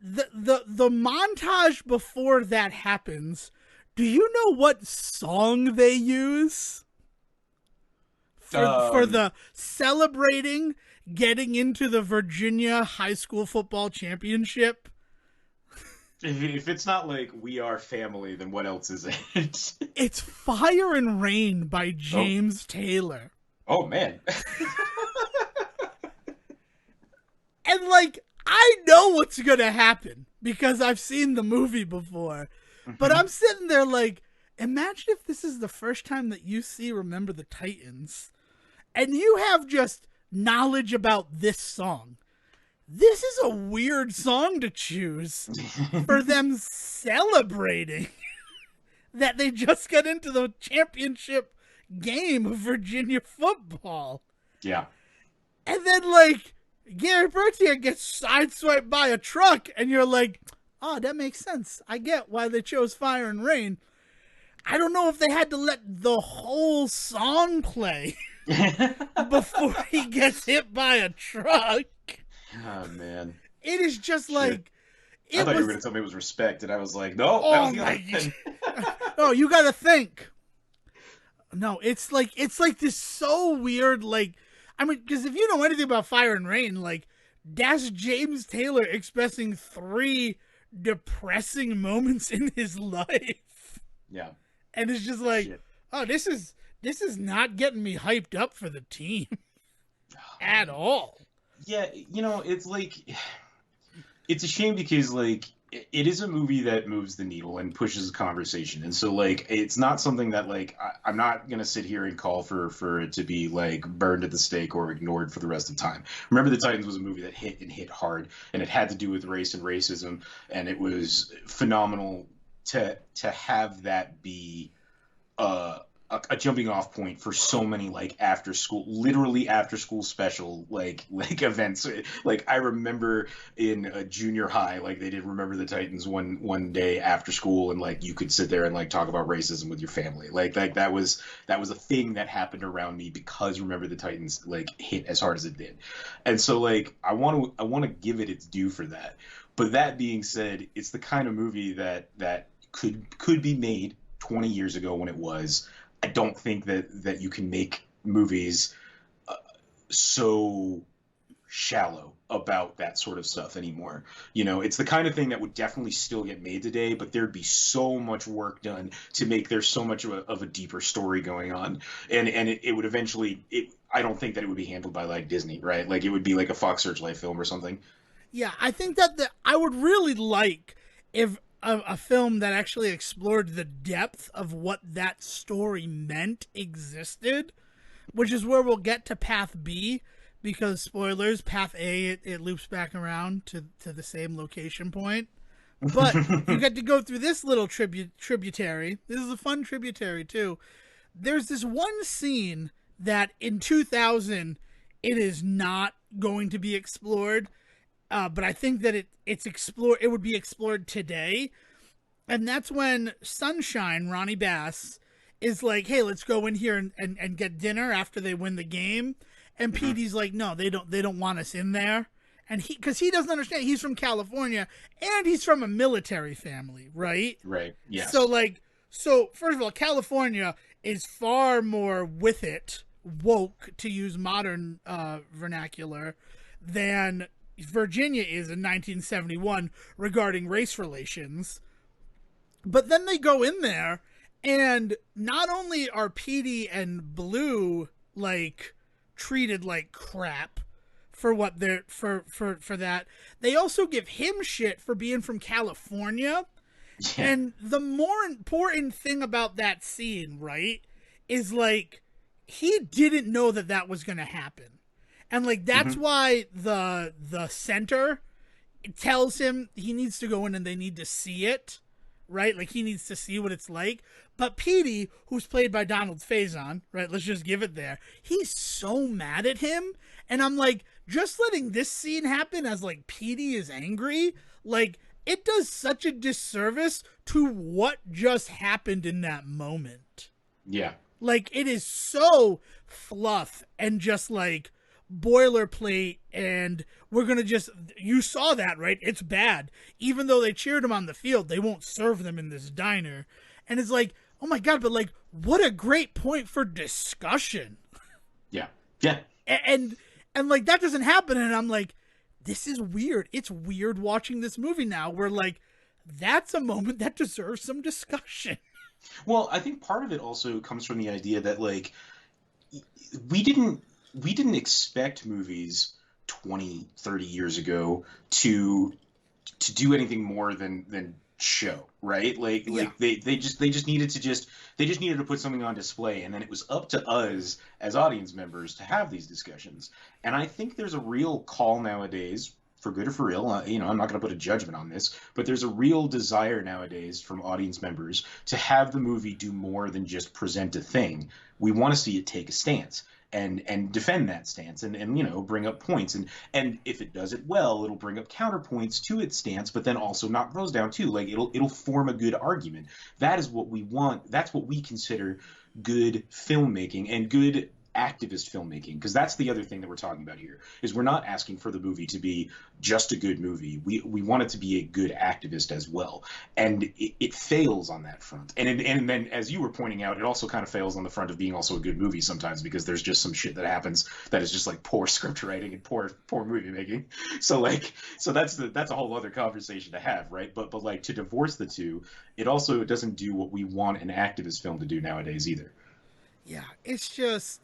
The montage before that happens, do you know what song they use? For the celebrating getting into the Virginia high school football championship. If it's not like We Are Family, then what else is it? It's Fire and Rain by James Taylor. Oh, man. And, like, I know what's going to happen because I've seen the movie before. But I'm sitting there like, imagine if this is the first time that you see Remember the Titans and you have just knowledge about this song. This is a weird song to choose for them celebrating that they just got into the championship game of Virginia football. Yeah. And then, like, Gary Bertier gets sideswiped by a truck, and you're like, oh, that makes sense. I get why they chose Fire and Rain. I don't know if they had to let the whole song play before he gets hit by a truck. Oh, man. It is just like... I thought you were going to tell me it was Respect, and I was like, no, that was the other thing. No, you got to think. No, it's like this so weird, like... I mean, because if you know anything about Fire and Rain, like, that's James Taylor expressing 3 depressing moments in his life. Yeah. And it's just like, oh, this is not getting me hyped up for the team at all. Yeah, you know, it's like, it's a shame because, like, it is a movie that moves the needle and pushes the conversation. And so, like, it's not something that, like, I'm not going to sit here and call for it to be, like, burned at the stake or ignored for the rest of time. Remember the Titans was a movie that hit hard, and it had to do with race and racism, and it was phenomenal to have that be a jumping off point for so many, like, literally after school special like events. Like, I remember in junior high, like, they did Remember the Titans one day after school, and, like, you could sit there and, like, talk about racism with your family. Like that was a thing that happened around me because Remember the Titans, like, hit as hard as it did. And so, like, I want to give it its due for that. But that being said, it's the kind of movie that could be made 20 years ago when it was. I don't think that you can make movies so shallow about that sort of stuff anymore. You know, it's the kind of thing that would definitely still get made today, but there'd be so much work done to make there so much of a deeper story going on. And it would eventually, I don't think that it would be handled by, like, Disney, right? Like, it would be like a Fox Searchlight film or something. Yeah, I think that I would really like if a film that actually explored the depth of what that story meant existed, which is where we'll get to Path B, because spoilers, Path A, it loops back around to the same location point. But you get to go through this little tributary. This is a fun tributary, too. There's this one scene that in 2000, it is not going to be explored. But I think that it would be explored today. And that's when Sunshine, Ronnie Bass, is like, hey, let's go in here and get dinner after they win the game. And Petey's like, no, they don't want us in there. And because he doesn't understand, he's from California and he's from a military family, right? Right. Yeah. So first of all, California is far more with it, woke, to use modern vernacular, than Virginia is in 1971 regarding race relations. But then they go in there, and not only are Petey and Blue like treated like crap for what they're for that. They also give him shit for being from California. Yeah. And the more important thing about that scene, right, is like he didn't know that that was going to happen. And like that's Hmm. why the center tells him he needs to go in and they need to see it, right? Like he needs to see what it's like. But Petey, who's played by Donald Faison, right? Let's just give it there. He's so mad at him, and I'm like, just letting this scene happen as like Petey is angry, like it does such a disservice to what just happened in that moment. Yeah. Like it is so fluff and just like boilerplate, and we're gonna just, you saw that, right? It's bad. Even though they cheered him on the field, they won't serve them in this diner. And it's like, oh my god, but like what a great point for discussion. Yeah. Yeah. And like that doesn't happen, and I'm like, this is weird. It's weird watching this movie now where like that's a moment that deserves some discussion. Well, I think part of it also comes from the idea that like we didn't expect movies 20, 30 years ago to do anything more than show, right? Yeah. Like they just needed to just they just needed to put something on display, and then it was up to us as audience members to have these discussions. And I think there's a real call nowadays, for good or for ill, I'm not going to put a judgment on this, but there's a real desire nowadays from audience members to have the movie do more than just present a thing. We want to see it take a stance and defend that stance and bring up points, and if it does it well, it'll bring up counterpoints to its stance, but then also knock those down too. Like it'll form a good argument. That is what we want. That's what we consider good filmmaking and good activist filmmaking, because that's the other thing that we're talking about here, is we're not asking for the movie to be just a good movie. We want it to be a good activist as well, and it fails on that front. And then, as you were pointing out, it also kind of fails on the front of being also a good movie sometimes, because there's just some shit that happens that is just like poor script writing and poor movie making. So that's a whole other conversation to have, right? But like, to divorce the two, it also doesn't do what we want an activist film to do nowadays either. Yeah, it's just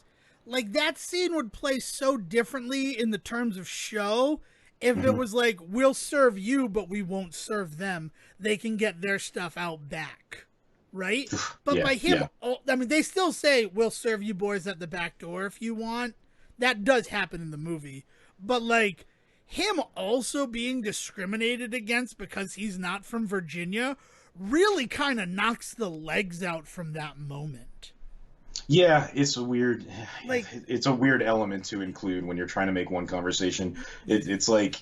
like that scene would play so differently in the terms of show if it Hmm. was like, we'll serve you but we won't serve them. They can get their stuff out back, right? But Yeah, by him, yeah. I mean, they still say, we'll serve you boys at the back door if you want. That does happen in the movie. But like him also being discriminated against because he's not from Virginia really kind of knocks the legs out from that moment. Yeah, Like, it's a weird element to include when you're trying to make one conversation. It's like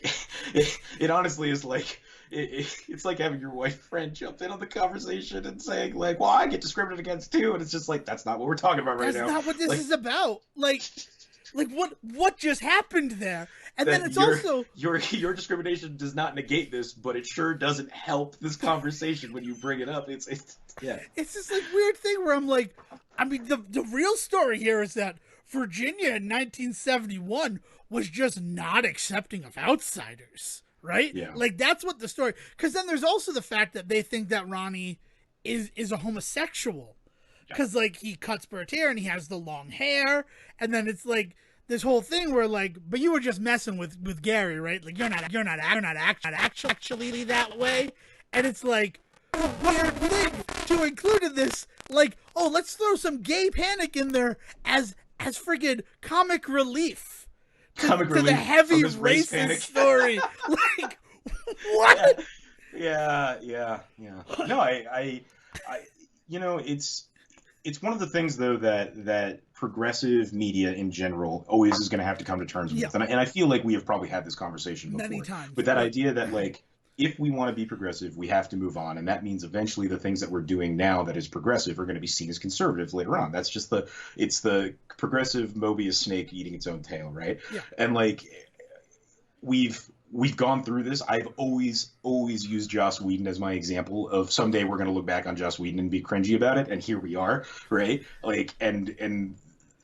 it honestly is like it's like having your white friend jump in on the conversation and saying like, "Well, I get discriminated against too," and it's just like that's not what we're talking about right that's now. not what this Like is about. Like what just happened there? And then that it's also, your discrimination does not negate this, but it sure doesn't help this conversation when you bring it up. It's yeah. it's this like weird thing where I'm like, I mean, the real story here is that Virginia in 1971 was just not accepting of outsiders, right? Yeah. Like that's what the story. Because then there's also the fact that they think that Ronnie is a homosexual, because like he cuts Bert's hair and he has the long hair, and then it's like this whole thing where like, but you were just messing with Gary, right? Like you're not actually that way, and it's like weird thing to include in this. Like, oh, let's throw some gay panic in there as friggin' comic relief Comic to relief the heavy from this race racist panic. story. Like, what? Yeah. No, I it's one of the things though that progressive media in general always is going to have to come to terms with, Yeah. and I feel like we have probably had this conversation before, Many times. but that idea that like if we want to be progressive, we have to move on, and that means eventually the things that we're doing now that is progressive are going to be seen as conservative later on. That's just it's the progressive Mobius snake eating its own tail, right? Yeah. And like we've gone through this. I've always used Joss Whedon as my example of someday we're going to look back on Joss Whedon and be cringy about it, and here we are, right? Like and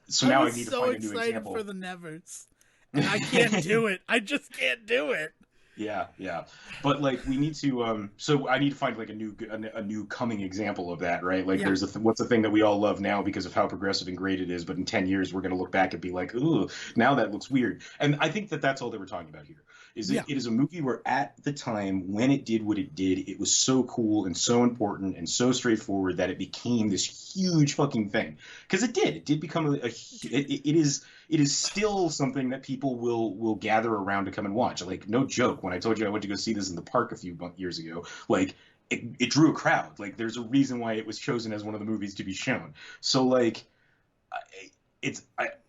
so now I need to find a new so excited example. for the Nevers, and I can't do it. I just can't do it. Yeah, yeah. But like we need to so I need to find like a new coming example of that, right? Like Yeah, there's what's the thing that we all love now because of how progressive and great it is, but in 10 years we're going to look back and be like, "Ooh, now that looks weird." And I think that that's all they were talking about here. yeah. It is a movie where at the time when it did what it did, it was so cool and so important and so straightforward that it became this huge fucking thing. Because it did. It did become it is still something that people will gather around to come and watch. Like no joke, when I told you I went to go see this in the park a few years ago, like it drew a crowd. Like there's a reason why it was chosen as one of the movies to be shown. So like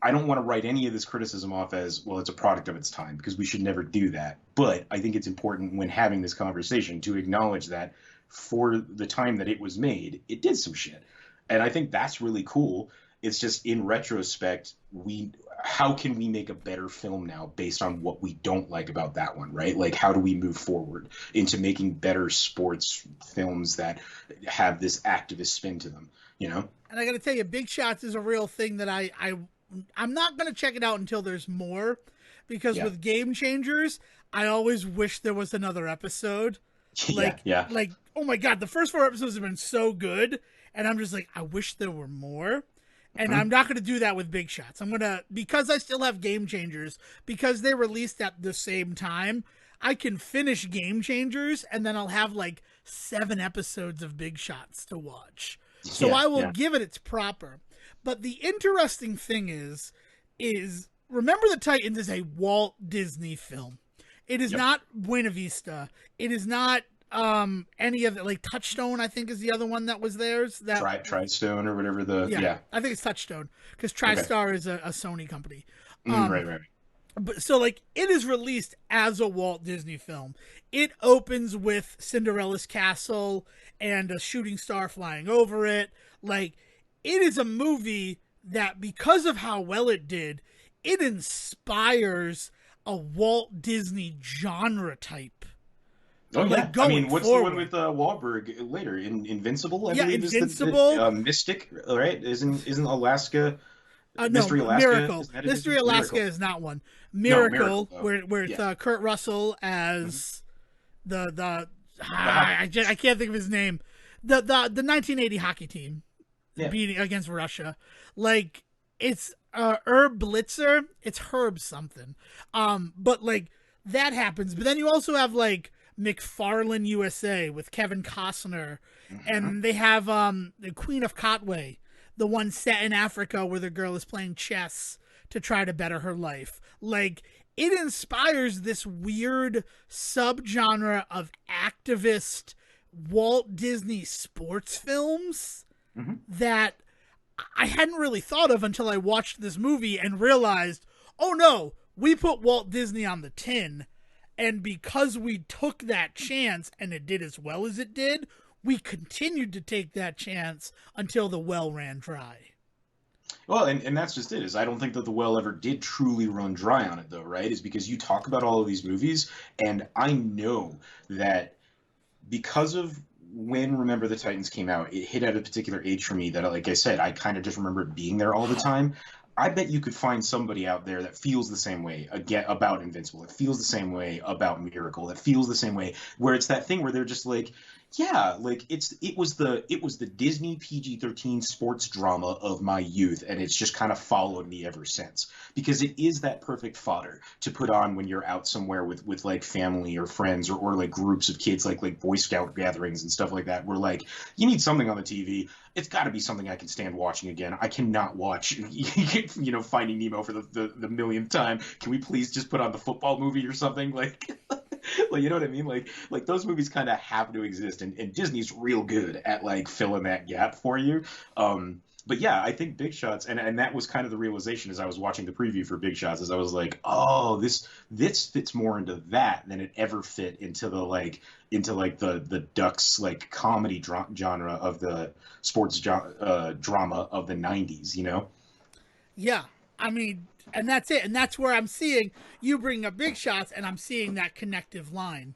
I don't want to write any of this criticism off as well it's a product of its time because we should never do that. But I think it's important when having this conversation to acknowledge that for the time that it was made, it did some shit. And I think that's really cool. It's just in retrospect, we how can we make a better film now based on what we don't like about that one, right? Like how do we move forward into making better sports films that have this activist spin to them, you know? And I got to tell you, Big Shots is a real thing that I'm not going to check it out until there's more, because Yeah. with Game Changers, I always wish there was another episode. Yeah, yeah. Oh my god, the first 4 episodes have been so good, and I'm just like, I wish there were more. And I'm Mhm. not going to do that with Big Shots. I'm going to, because I still have Game Changers, because they released at the same time, I can finish Game Changers, and then I'll have like 7 episodes of Big Shots to watch. So Yeah, I will yeah. give it its proper. But the interesting thing is Remember the Titans is a Walt Disney film. It is Yep. not Buena Vista. It is not any of the, like Touchstone, I think is the other one that was theirs. That Tridestone or whatever the Yeah, yeah. I think it's Touchstone because Okay. TriStar is a Sony company. Right, right. But so like it is released as a Walt Disney film. It opens with Cinderella's castle and a shooting star flying over it. Like it is a movie that, because of how well it did, it inspires a Walt Disney genre type, Oh like yeah. I mean, going what's the one forward. with Wahlberg later? Invincible, I Yeah, believe is Invincible. the Mystic, right? Isn't Alaska No, Mystery Alaska? Miracle. Isn't that Mystery Alaska Miracle? is not one. No, Miracle Miracle, though. where it's Yeah. Kurt Russell Mhm. as the The hockey. I can't think of his name. The 1980 hockey team Yeah. beating against Russia. Like it's Herb Blitzer. It's Herb something. But like that happens. But then you also have like McFarlane USA with Kevin Costner, Mhm. and they have the Queen of Kotway, the one set in Africa where the girl is playing chess to try to better her life. Like it inspires this weird subgenre of activist Walt Disney sports films Mhm. that I hadn't really thought of until I watched this movie and realized, oh no, we put Walt Disney on the tin. And because we took that chance and it did as well as it did, we continued to take that chance until the well ran dry. Well, and that's just it. Is I don't think that the well ever did truly run dry on it, though, right? Is because you talk about all of these movies, and I know that because of when Remember the Titans came out, it hit at a particular age for me that, like I said, I kind of just remember it being there all the time. I bet you could find somebody out there that feels the same way again about Invincible. That feels the same way about Miracle. That feels the same way where it's that thing where they're just like, yeah, like it was the Disney PG-13 sports drama of my youth, and it's just kind of followed me ever since because it is that perfect fodder to put on when you're out somewhere with like family or friends or like groups of kids like Boy Scout gatherings and stuff like that. Where like you need something on the TV. It's got to be something I can stand watching again. I cannot watch, Finding Nemo for the millionth time. Can we please just put on the football movie or something? Like, like you know what I mean? Like those movies kind of have to exist, and Disney's real good at like filling that gap for you. But yeah, I think Big Shots, and that was kind of the realization as I was watching the preview for Big Shots, as I was like, oh, this fits more into that than it ever fit into like the Ducks like comedy genre of the sports drama of the '90s, you know? Yeah, I mean, and that's it. And that's where I'm seeing you bring up Big Shots, and I'm seeing that connective line.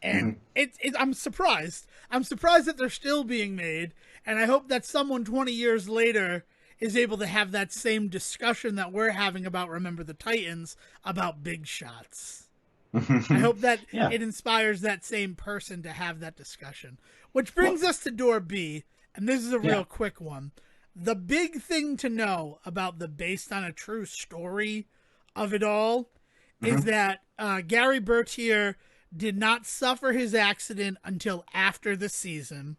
And Hmm. I'm surprised. I'm surprised that they're still being made, and I hope that someone 20 years later is able to have that same discussion that we're having about Remember the Titans about Big Shots. I hope that Yeah. it inspires that same person to have that discussion. Which brings us to door B, and this is a Yeah. real quick one. The big thing to know about the based on a true story of it all is Hmm. that Gary Bertier did not suffer his accident until after the season.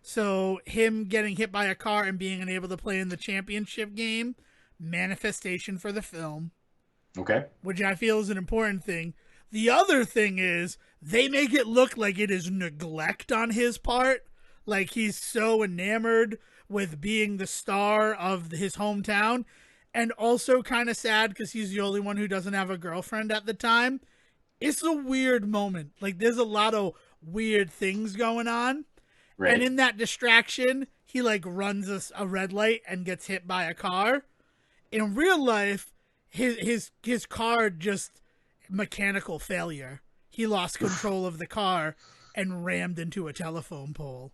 So him getting hit by a car and being unable to play in the championship game, manifestation for the film, Okay. which I feel is an important thing. The other thing is they make it look like it is neglect on his part, like he's so enamored with being the star of his hometown, and also kind of sad because he's the only one who doesn't have a girlfriend at the time. It's a weird moment. Like there's a lot of weird things going on, and Right. in that distraction, he like runs a red light and gets hit by a car. In real life, his car just mechanical failure. He lost control of the car and rammed into a telephone pole.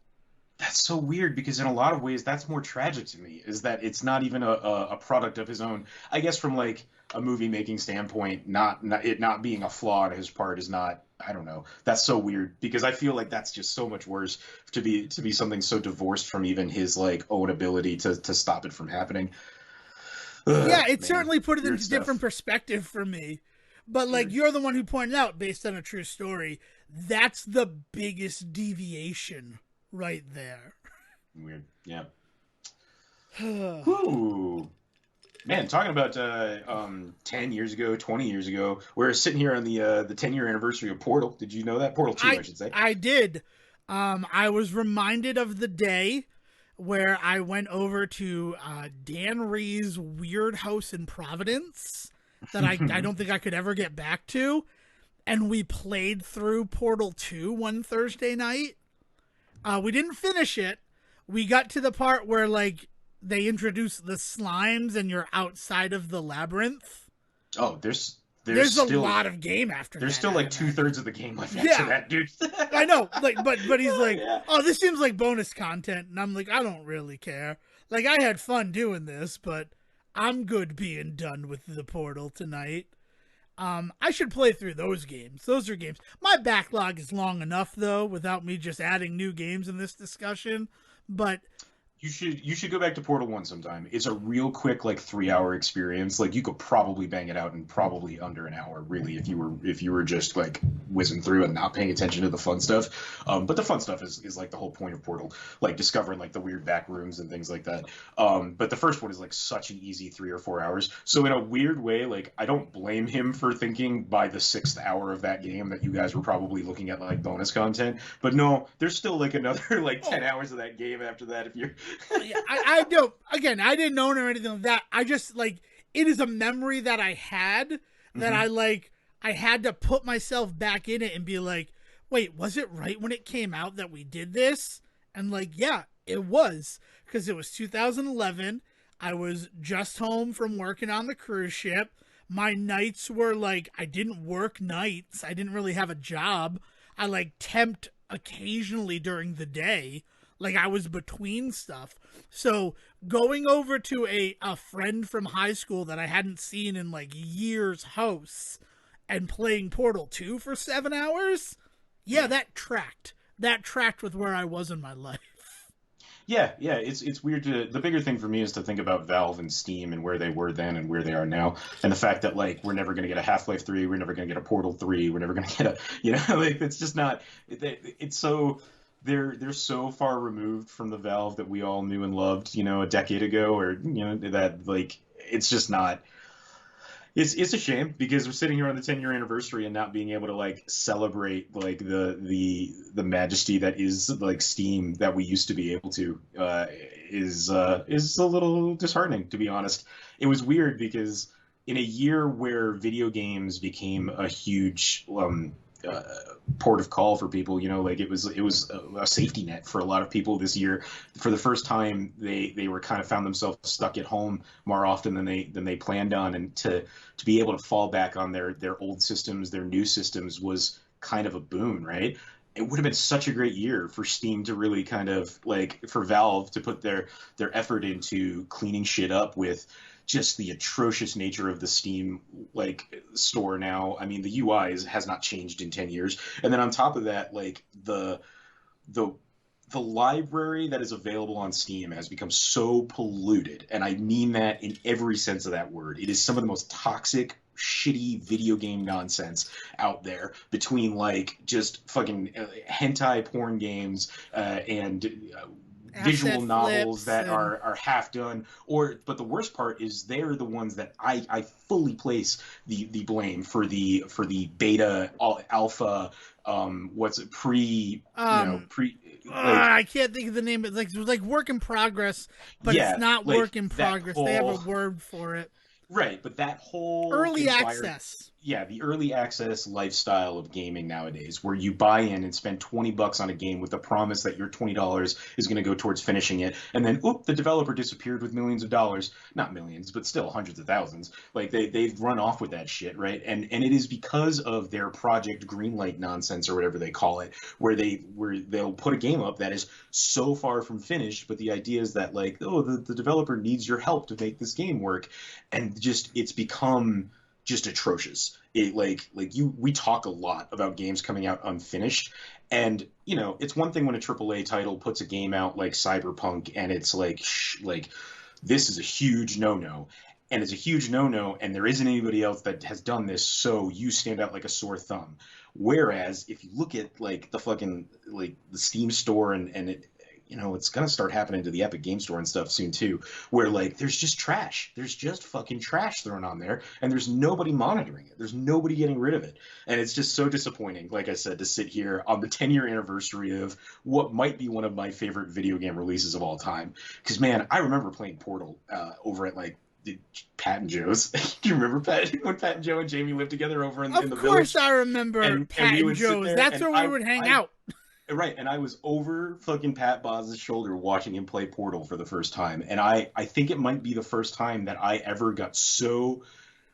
That's so weird because in a lot of ways that's more tragic to me is that it's not even a product of his own. I guess from like a movie making standpoint, not it not being a flaw on his part is not. I don't know. That's so weird because I feel like that's just so much worse to be something so divorced from even his like own ability to stop it from happening. Yeah, Ugh, it man, certainly put it weird into different stuff. perspective for me. But like Weird, you're the one who pointed out, based on a true story, that's the biggest deviation right there. weird. Yeah. Whoo. Man, talking about 10 years ago, 20 years ago, we're sitting here on the 10-year anniversary of Portal. Did you know that? Portal 2, I I should say. I did. I was reminded of the day where I went over to Dan Ree's weird house in Providence that I don't think I could ever get back to, and we played through Portal 2 one Thursday night. We didn't finish it. We got to the part where like they introduced the slimes and you're outside of the labyrinth. Oh, there's There's a still lot of game after there's that, still I like imagine. 2/3 of the game left after Yeah, that, dude. I know. Like, but he's like, Yeah. oh, this seems like bonus content, and I'm like, I don't really care. Like, I had fun doing this, but I'm good being done with the Portal tonight. I should play through those games. Those are games. My backlog is long enough though, without me just adding new games in this discussion. But You should go back to Portal 1 sometime. It's a real quick like 3 hour experience. Like you could probably bang it out in probably under an hour, really, if you were just like whizzing through and not paying attention to the fun stuff. But the fun stuff is like the whole point of Portal, like discovering like the weird back rooms and things like that. But the first one is like such an easy 3 or 4 hours. So in a weird way, like I don't blame him for tthinking by the sixth hour of that game that you guys were probably looking at like bonus content. But no, there's still like another like 10 hours of that game after that if you're yeah, I don't. Again, I didn't own or anything like that. I just like it is a memory that I had that Mhm. I like. I had to put myself back in it and be like, wait, was it right when it came out that we did this? And like, yeah, it was because it was 2011. I was just home from working on the cruise ship. My nights were like I didn't work nights. I didn't really have a job. I like temped occasionally during the day, like I was between stuff. So going over to a friend from high school that I hadn't seen in like years house and playing Portal 2 for 7 hours, yeah, Yeah. that tracked. That tracked with where I was in my life. Yeah, yeah, it's weird to the bigger thing for me is to think about Valve and Steam and where they were then and where they are now, and the fact that like we're never going to get a Half-Life 3, we're never going to get a Portal 3, we're never going to get a like it's just not it's so they're so far removed from the Valve that we all knew and loved, a decade ago or that like it's just not it's a shame because we're sitting here on the 10-year anniversary and not being able to like celebrate like the majesty that is like Steam that we used to be able to is a little disheartening, to be honest. It was weird because in a year where video games became a huge uh, port of call for people, like it was a safety net for a lot of people this year. For the first time, they were kind of found themselves stuck at home more often than they planned on, and to be able to fall back on their old systems, their new systems was kind of a boon, right? It would have been such a great year for Steam to really kind of like for Valve to put their effort into cleaning shit up with just the atrocious nature of the Steam like store now. I mean, the UI has not changed in 10 years. And then on top of that, like the the library that is available on Steam has become so polluted, and I mean that in every sense of that word. It is some of the most toxic, shitty video game nonsense out there between like just fucking hentai porn games and visual Asset novels flips that and are half done, or but the worst part is they're the ones that I fully place the blame for the beta alpha what's it pre you know um pre like I can't think of the name. It's like work in progress, but it's yeah not like work in that progress. They have a whole word for it. right, but that whole Early conspired, access. yeah, the early access lifestyle of gaming nowadays, where you buy in and spend $20 on a game with the promise that your $20 is going to go towards finishing it, and then oop, the developer disappeared with millions of dollars, not millions, but still hundreds of thousands. Like they've run off with that shit, right? And it is because of their Project Greenlight nonsense or whatever they call it, where they'll put a game up that is so far from finished, but the idea is that like, oh, the developer needs your help to make this game work, and just it's become just atrocious. It like you we talk a lot about games coming out unfinished, and you know it's one thing when a AAA title puts a game out like Cyberpunk and it's like this is a huge no-no, and it's a huge no-no, and there isn't anybody else that has done this, so you stand out like a sore thumb. Whereas if you look at like the fucking like the Steam store and it, you know, it's gonna start happening to the Epic Game Store and stuff soon too, where like there's just trash. There's just fucking trash thrown on there, and there's nobody monitoring it. There's nobody getting rid of it, and it's just so disappointing. Like I said, to sit here on the 10-year anniversary of what might be one of my favorite video game releases of all time. Because man, I remember playing Portal over at like Pat and Joe's. Do you remember Pat when Pat and Joe and Jamie lived together over in Of the course, village? I remember And Pat we and would sit Joe's. there, That's and where we would hang out. right, and I was over fucking Pat Boz's shoulder watching him play Portal for the first time, and I think it might be the first time that I ever got so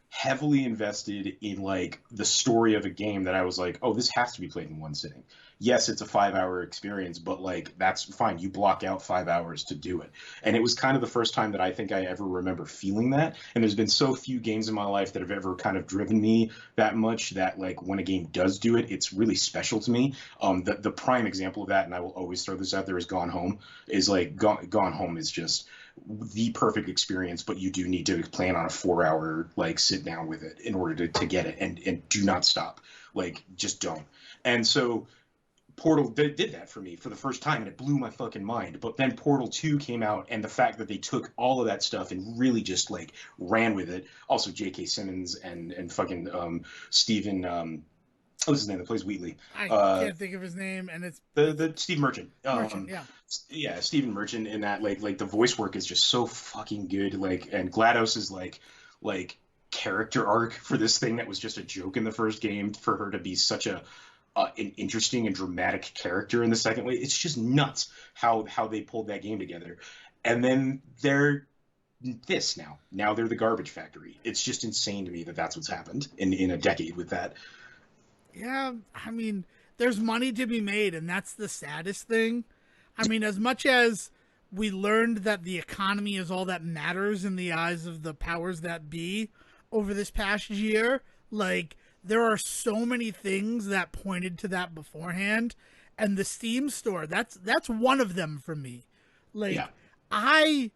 heavily invested in like the story of a game that I was like, oh, this has to be played in one sitting. Yes, it's a 5 hour experience, but like that's fine. You block out 5 hours to do it. And it was kind of the first time that I think I ever remember feeling that. And there's been so few games in my life that have ever kind of driven me that much that like when a game does do it, it's really special to me. The prime example of that, and I will always throw this out there, is Gone Home. Is like Gone Home is just the perfect experience, but you do need to plan on a 4 hour like sit down with it in order to get it, and do not stop. Like just don't. And so Portal did that for me for the first time, and it blew my fucking mind. But then Portal 2 came out, and the fact that they took all of that stuff and really just like ran with it. Also, J.K. Simmons and fucking Stephen, what's his name that plays Wheatley? I Uh, can't think of his name, and it's the Steve Merchant. Merchant. Yeah. Yeah, Stephen Merchant in that like the voice work is just so fucking good. Like, and GLaDOS is like character arc for this thing that was just a joke in the first game, for her to be such an interesting and dramatic character in the second way. It's just nuts how they pulled that game together. And then they're this now. Now they're the garbage factory. It's just insane to me that that's what's happened in a decade with that. Yeah, I mean, there's money to be made, and that's the saddest thing. I mean, as much as we learned that the economy is all that matters in the eyes of the powers that be over this past year, like, there are so many things that pointed to that beforehand, and the Steam store, that's one of them for me. Yeah. Like, I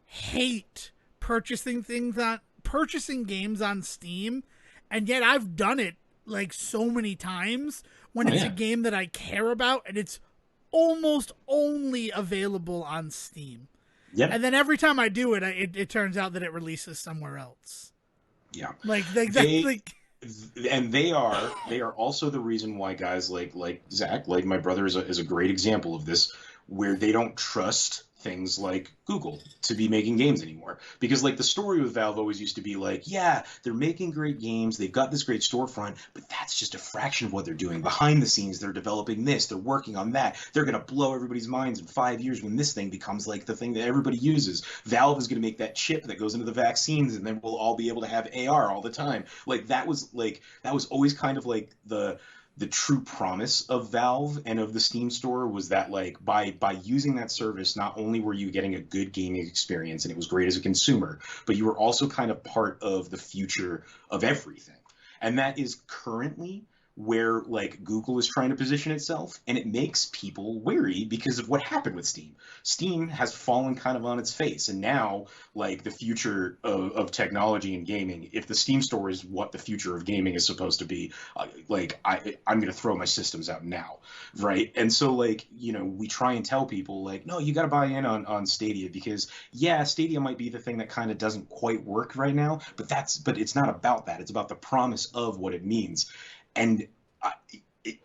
hate purchasing games on Steam, and yet I've done it like so many times when Oh, it's a yeah. game that I care about and it's almost only available on Steam. Yeah. And then every time I do it, it turns out that it releases somewhere else. Yeah. Like that's They like and they are also the reason why guys like Zach, like my brother, is a great example of this, where they don't trust things like Google to be making games anymore. Because like the story with Valve always used to be like, yeah, they're making great games, they've got this great storefront, but that's just a fraction of what they're doing. Behind the scenes, they're developing this, they're working on that. They're gonna blow everybody's minds in 5 years when this thing becomes like the thing that everybody uses. Valve is gonna make that chip that goes into the vaccines, and then we'll all be able to have AR all the time. Like that was always kind of like the true promise of Valve and of the Steam store was that like by using that service, not only were you getting a good gaming experience and it was great as a consumer, but you were also kind of part of the future of everything. And that is currently where like Google is trying to position itself, and it makes people wary because of what happened with Steam. Steam has fallen kind of on its face, and now like the future of technology and gaming, if the Steam store is what the future of gaming is supposed to be, I'm going to throw my systems out now, right? And so like we try and tell people like, no, you got to buy in on Stadia because yeah, Stadia might be the thing that kind of doesn't quite work right now, but it's not about that. It's about the promise of what it means. And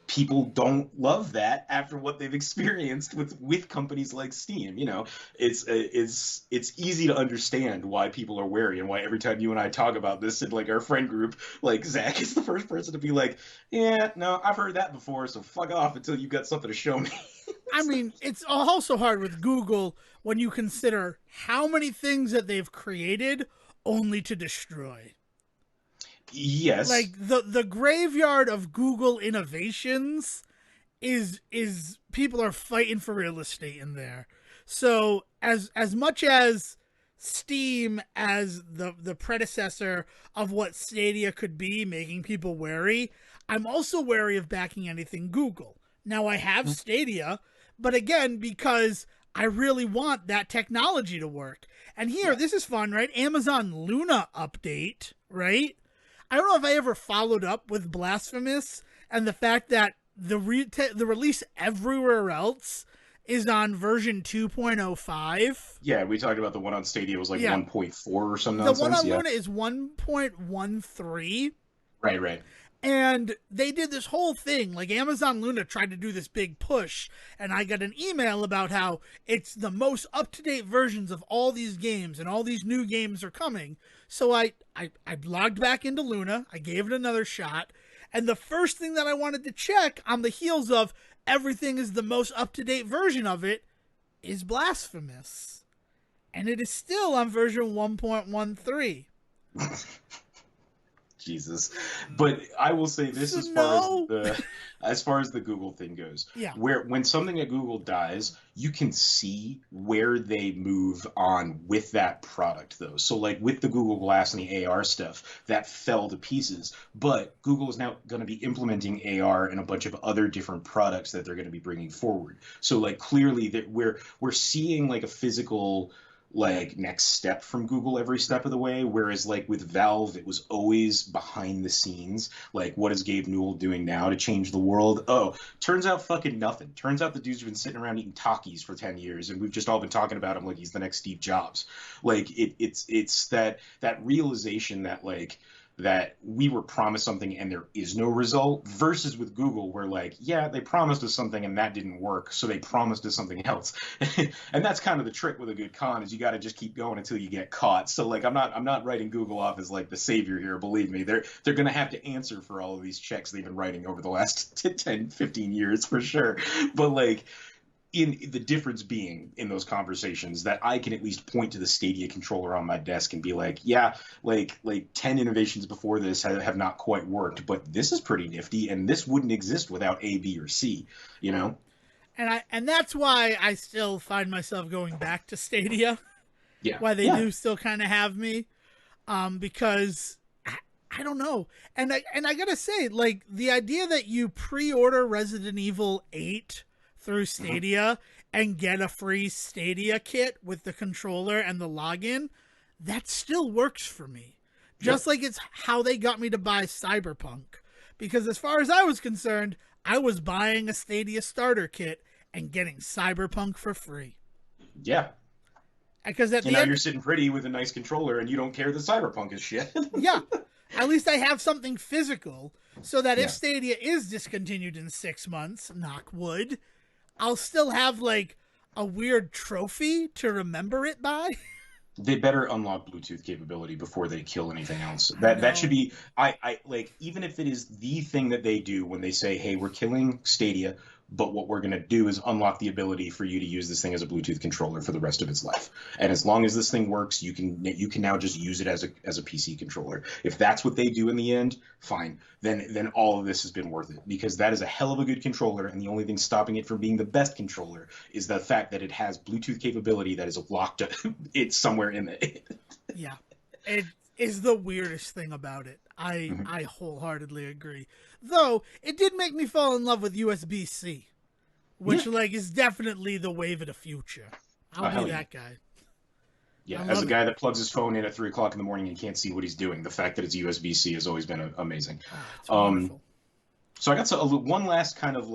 people don't love that after what they've experienced with companies like Steam. It's easy to understand why people are wary and why every time you and I talk about this in like our friend group, like Zach is the first person to be like, yeah, no, I've heard that before, so fuck off until you've got something to show me. I mean, it's also hard with Google when you consider how many things that they've created only to destroy. Yes. Like the graveyard of Google innovations is people are fighting for real estate in there. So as much as Steam as the predecessor of what Stadia could be, making people wary, I'm also wary of backing anything Google. Now I have Stadia, but again, because I really want that technology to work. And here, this is fun, right? Amazon Luna update, right? I don't know if I ever followed up with Blasphemous and the fact that the release everywhere else is on version 2.05. Yeah, we talked about the one on Stadia was like 1.4 or some nonsense. The one on Luna is 1.13. Right. And they did this whole thing, like Amazon Luna tried to do this big push, and I got an email about how it's the most up-to-date versions of all these games, and all these new games are coming. So I logged back into Luna, I gave it another shot, and the first thing that I wanted to check on the heels of everything is the most up-to-date version of it is Blasphemous. And it is still on version 1.13. Jesus. But I will say this as far as the Google thing goes. Yeah. When something at Google dies, you can see where they move on with that product though. So like with the Google Glass and the AR stuff, that fell to pieces. But Google is now going to be implementing AR and a bunch of other different products that they're going to be bringing forward. So like clearly that we're seeing like a physical like next step from Google every step of the way, whereas like with Valve it was always behind the scenes, like what is Gabe Newell doing now to change the world? Oh, turns out fucking nothing. Turns out the dude's been sitting around eating Takis for 10 years and we've just all been talking about him like he's the next Steve Jobs. Like it's that realization that like that we were promised something and there is no result, versus with Google where like, yeah, they promised us something and that didn't work, so they promised us something else. And that's kind of the trick with a good con, is you got to just keep going until you get caught. So like I'm not writing Google off as like the savior here, believe me. They're going to have to answer for all of these checks they've been writing over the last 10, 15 years for sure. But like in the difference being in those conversations that I can at least point to the Stadia controller on my desk and be like, yeah, like 10 innovations before this have not quite worked, but this is pretty nifty and this wouldn't exist without A, B, or C, you know? And that's why I still find myself going back to Stadia. Yeah. Why they do still kind of have me. Because I don't know. And I gotta say, like, the idea that you pre-order Resident Evil 8 through Stadia and get a free Stadia kit with the controller and the login, that still works for me. Just like it's how they got me to buy Cyberpunk. Because as far as I was concerned, I was buying a Stadia starter kit and getting Cyberpunk for free. Yeah. Because at the now end, you're sitting pretty with a nice controller and you don't care that Cyberpunk is shit. Yeah. At least I have something physical so that if Stadia is discontinued in 6 months, knock wood, I'll still have like a weird trophy to remember it by. They better unlock Bluetooth capability before they kill anything else. That should be I like, even if it is the thing that they do when they say, hey, we're killing Stadia, but what we're going to do is unlock the ability for you to use this thing as a Bluetooth controller for the rest of its life. And as long as this thing works, you can now just use it as a PC controller. If that's what they do in the end, fine. Then all of this has been worth it, because that is a hell of a good controller, and the only thing stopping it from being the best controller is the fact that it has Bluetooth capability that is locked it's somewhere in it. Yeah. It is the weirdest thing about it. I wholeheartedly agree. Though it did make me fall in love with USB-C, which is definitely the wave of the future. I'll be that guy. Yeah, as a guy that plugs his phone in at 3 o'clock in the morning and can't see what he's doing, the fact that it's USB-C has always been amazing. It's wonderful. So I got one last kind of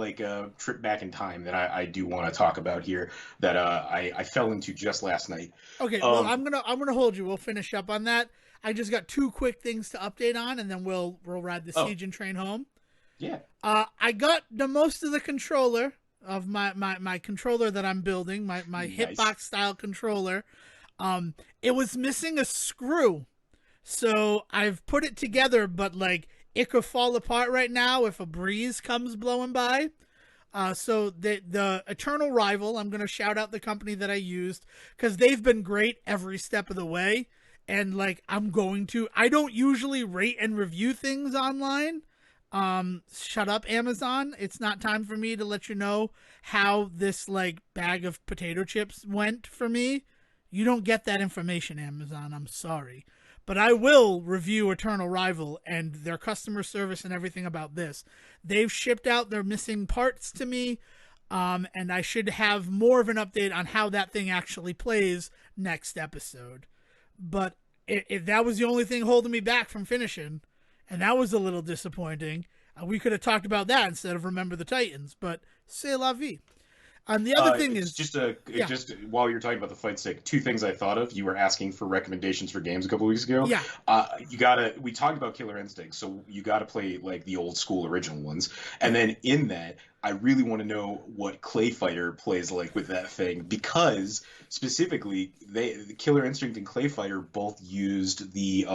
trip back in time that I do want to talk about here that I fell into just last night. Okay, well I'm gonna hold you. We'll finish up on that. I just got 2 quick things to update on, and then we'll ride the Sejohn train home. Yeah. I got the most of the controller of my controller that I'm building, my Nice. hitbox style controller. It was missing a screw, so I've put it together, but it could fall apart right now if a breeze comes blowing by. So the Eternal Rival, I'm going to shout out the company that I used, because they've been great every step of the way. And I don't usually rate and review things online. Shut up, Amazon. It's not time for me to let you know how this bag of potato chips went for me. You don't get that information, Amazon. I'm sorry. But I will review Eternal Rival and their customer service and everything about this. They've shipped out their missing parts to me, and I should have more of an update on how that thing actually plays next episode. But if that was the only thing holding me back from finishing, and that was a little disappointing, we could have talked about that instead of Remember the Titans, but c'est la vie. And the other thing is just while you're talking about the fight stick, 2 things I thought of. You were asking for recommendations for games a couple weeks ago. Yeah. We talked about Killer Instinct, so you gotta play the old school original ones. And then in that, I really want to know what Clay Fighter plays like with that thing, because specifically the Killer Instinct and Clay Fighter both used the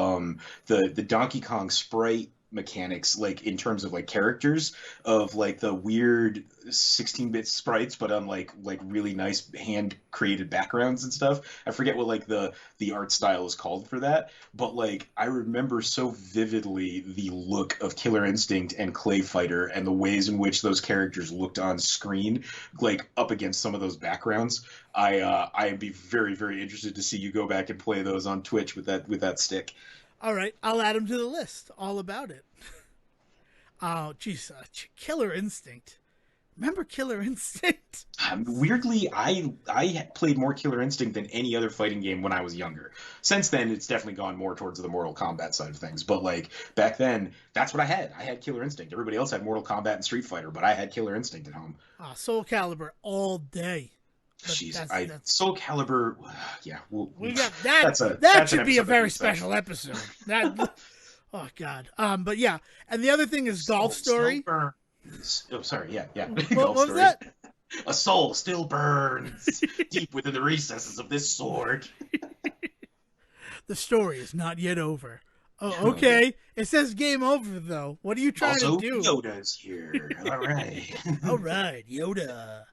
Donkey Kong sprite mechanics, in terms of characters of the weird 16-bit sprites, but on really nice hand created backgrounds and stuff. I forget what the art style is called for that, but I remember so vividly the look of Killer Instinct and Clay Fighter and the ways in which those characters looked on screen up against some of those backgrounds. I'd be very, very interested to see you go back and play those on Twitch with that stick. All right, I'll add them to the list. All about it. Oh, geez, Killer Instinct. Remember Killer Instinct? Weirdly, I played more Killer Instinct than any other fighting game when I was younger. Since then, it's definitely gone more towards the Mortal Kombat side of things. But back then, that's what I had. I had Killer Instinct. Everybody else had Mortal Kombat and Street Fighter, but I had Killer Instinct at home. Soul Calibur all day. Jeez, Soul Calibur, yeah. We got that. That should be a very special episode. Oh God. But yeah, and the other thing is Golf Story. Oh, sorry. Yeah. What was that? A soul still burns deep within the recesses of this sword. The story is not yet over. Oh, okay. It says game over though. What are you trying to do? Yoda's here. All right. All right, Yoda.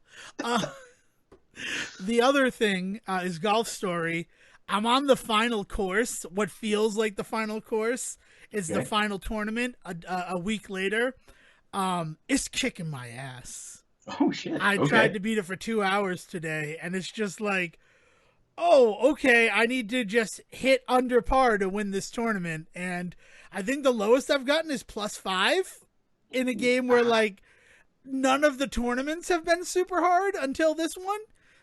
The other thing is Golf Story. I'm on the final course. What feels like the final course is the final tournament a week later. It's kicking my ass. Oh, shit. I tried to beat it for 2 hours today, and it's just oh, okay, I need to just hit under par to win this tournament. And I think the lowest I've gotten is +5 in a game where, none of the tournaments have been super hard until this one.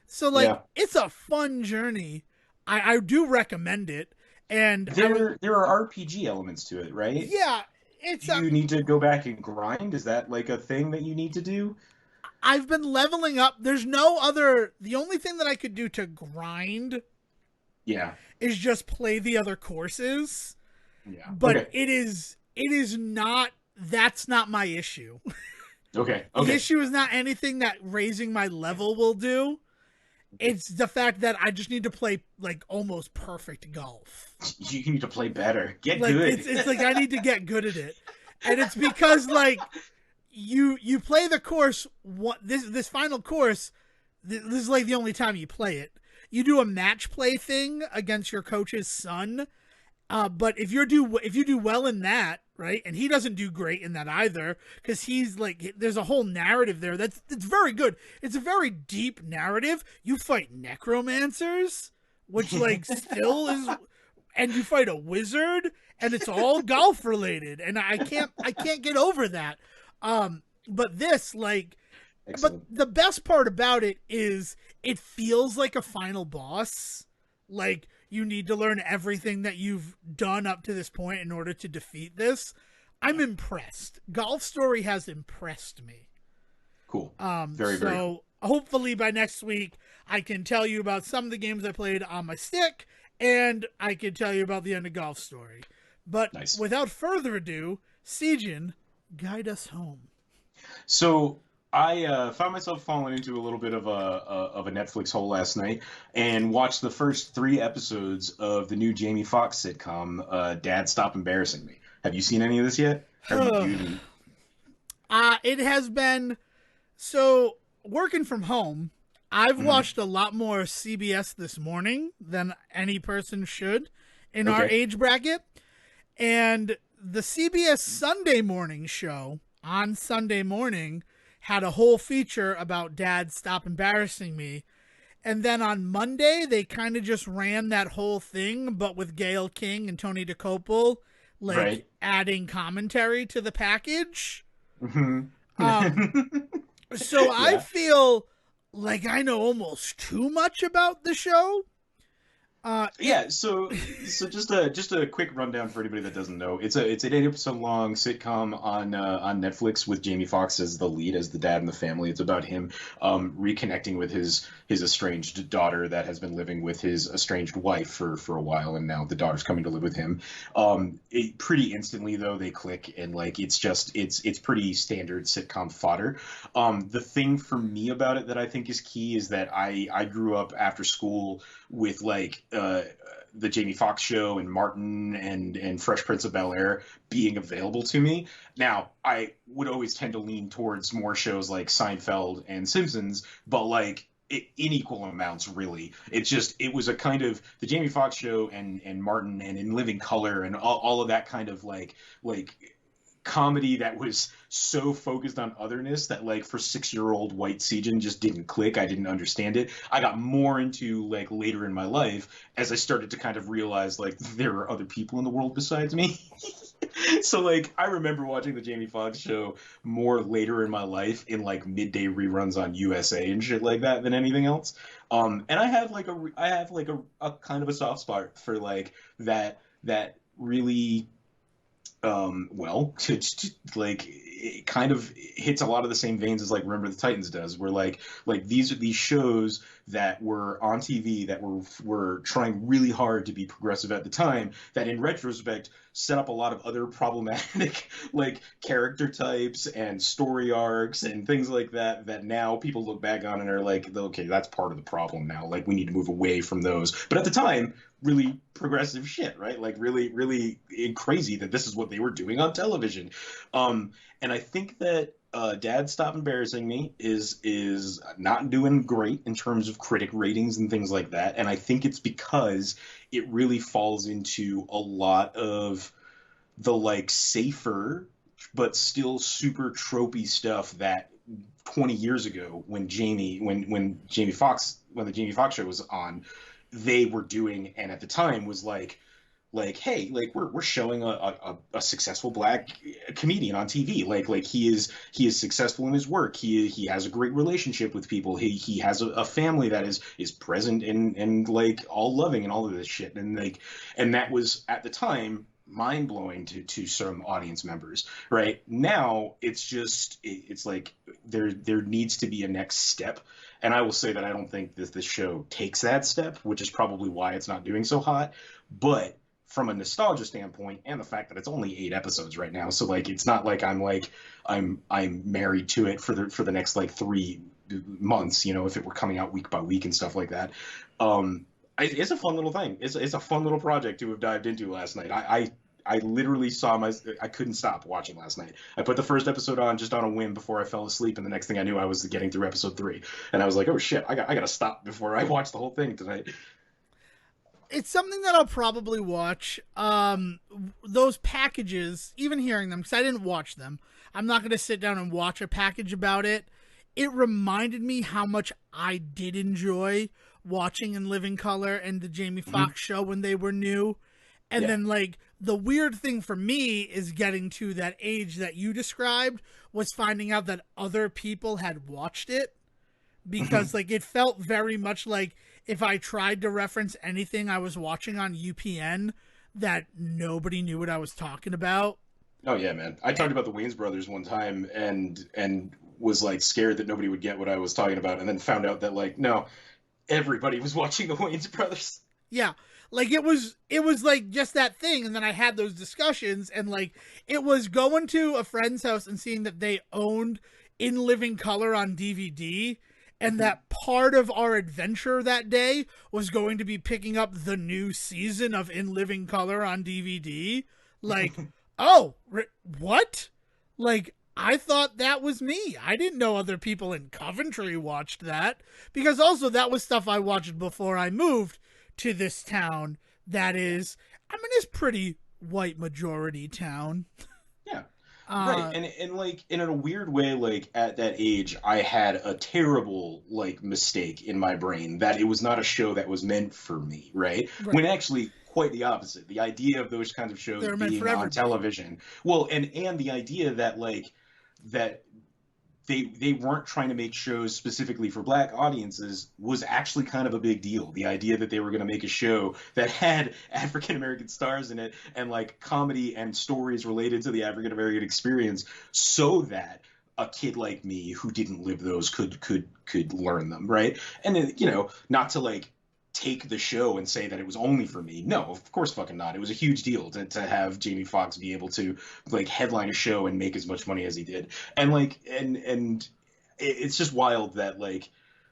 So, It's a fun journey. I do recommend it. And there are RPG elements to it, right? Yeah. Do you need to go back and grind? Is that a thing that you need to do? I've been leveling up. The only thing that I could do to grind is just play the other courses. Yeah. But that's not my issue. Okay. The issue is not anything that raising my level will do. It's the fact that I just need to play almost perfect golf. You need to play better. Get good. It's I need to get good at it. And it's because you play the course. This final course, this is like the only time you play it. You do a match play thing against your coach's son. But if you do well in that, right, and he doesn't do great in that either, because he's like, there's a whole narrative there that's very good. It's a very deep narrative. You fight necromancers, which like still is, and you fight a wizard, and it's all golf related, and I can't get over that. But this like. Excellent. But the best part about it is it feels like a final boss. Like you need to learn everything that you've done up to this point in order to defeat this. I'm impressed. Golf Story has impressed me. Cool. Very cool. Hopefully by next week I can tell you about some of the games I played on my stick, and I can tell you about the end of Golf Story. But nice. Without further ado, Sejohn, guide us home. So I found myself falling into a little bit of a Netflix hole last night and watched the first 3 episodes of the new Jamie Foxx sitcom, Dad, Stop Embarrassing Me. Have you seen any of this yet? It has been so working from home. I've watched a lot more CBS This Morning than any person should in our age bracket, and the CBS Sunday Morning show on Sunday morning had a whole feature about Dad, Stop Embarrassing Me. And then on Monday, they kind of just ran that whole thing, but with Gayle King and Tony DeCopel, adding commentary to the package. Mm-hmm. So I feel like I know almost too much about the show. So just a quick rundown for anybody that doesn't know. It's an 8-episode long sitcom on Netflix with Jamie Foxx as the lead, as the dad in the family. It's about him reconnecting with his estranged daughter that has been living with his estranged wife for a while, and now the daughter's coming to live with him. Pretty instantly though they click, and like it's pretty standard sitcom fodder. The thing for me about it that I think is key is that I grew up after school with like the Jamie Foxx show and Martin and Fresh Prince of Bel-Air being available to me. Now, I would always tend to lean towards more shows like Seinfeld and Simpsons, but like in equal amounts, really. It was a kind of the Jamie Foxx show and Martin and In Living Color and all of that kind of like comedy that was so focused on otherness that like for 6-year-old white Sejohn just didn't click. I didn't understand it. I got more into like later in my life as I started to kind of realize like there are other people in the world besides me. So like I remember watching the Jamie Foxx show more later in my life in like midday reruns on USA and shit like that than anything else. And I have a kind of a soft spot for like that really like it kind of hits a lot of the same veins as like Remember the Titans does, where like these are these shows that were on TV that were trying really hard to be progressive at the time, that in retrospect set up a lot of other problematic like character types and story arcs and things like that now people look back on and are like, okay, that's part of the problem now, like we need to move away from those. But at the time, really progressive shit, right? Like really crazy that this is what they were doing on television. And I think that Dad, Stop Embarrassing Me is not doing great in terms of critic ratings and things like that. And I think it's because it really falls into a lot of the like safer but still super tropey stuff that 20 years ago when the Jamie Foxx show was on, they were doing, and at the time was like, hey, like we're showing a successful black comedian on TV. Like he is successful in his work. He has a great relationship with people. He has a family that is present and like all loving and all of this shit. And like, and that was at the time mind blowing to some audience members. Right now, it's like there needs to be a next step. And I will say that I don't think this show takes that step, which is probably why it's not doing so hot. But from a nostalgia standpoint, and the fact that it's only 8 episodes right now, so like it's not like I'm married to it for the next like 3 months, you know, if it were coming out week by week and stuff like that. It's a fun little thing. It's a fun little project to have dived into last night. I literally saw I couldn't stop watching last night. I put the first episode on just on a whim before I fell asleep, and the next thing I knew, I was getting through episode 3, and I was like, oh shit, I gotta stop before I watch the whole thing tonight. It's something that I'll probably watch. Those packages, even hearing them, because I didn't watch them, I'm not going to sit down and watch a package about it. It reminded me how much I did enjoy watching In Living Color and the Jamie Foxx show when they were new. And Yeah. then, like, the weird thing for me is getting to that age that you described was finding out that other people had watched it because, like, it felt very much like if I tried to reference anything I was watching on UPN, that nobody knew what I was talking about. Oh yeah, man. I talked about the Wayans brothers one time and was like scared that nobody would get what I was talking about, and then found out that like no, everybody was watching the Wayans brothers. Yeah. Like it was like just that thing, and then I had those discussions, and like it was going to a friend's house and seeing that they owned In Living Color on DVD, and that part of our adventure that day was going to be picking up the new season of In Living Color on DVD. Like, oh, what? Like, I thought that was me. I didn't know other people in Coventry watched that, because also that was stuff I watched before I moved to this town that is, I mean, it's pretty white majority town. Yeah. Right. And like in a weird way, like at that age, I had a terrible like mistake in my brain that it was not a show that was meant for me, right? When actually quite the opposite. The idea of those kinds of shows being on television. Well, and the idea that like that they weren't trying to make shows specifically for black audiences was actually kind of a big deal. The idea that they were going to make a show that had African American stars in it and like comedy and stories related to the African American experience, so that a kid like me who didn't live those could learn them, right? And then, you know, not to like take the show and say that it was only for me. No, of course fucking not. It was a huge deal to have Jamie Foxx be able to like headline a show and make as much money as he did. And like and it's just wild that like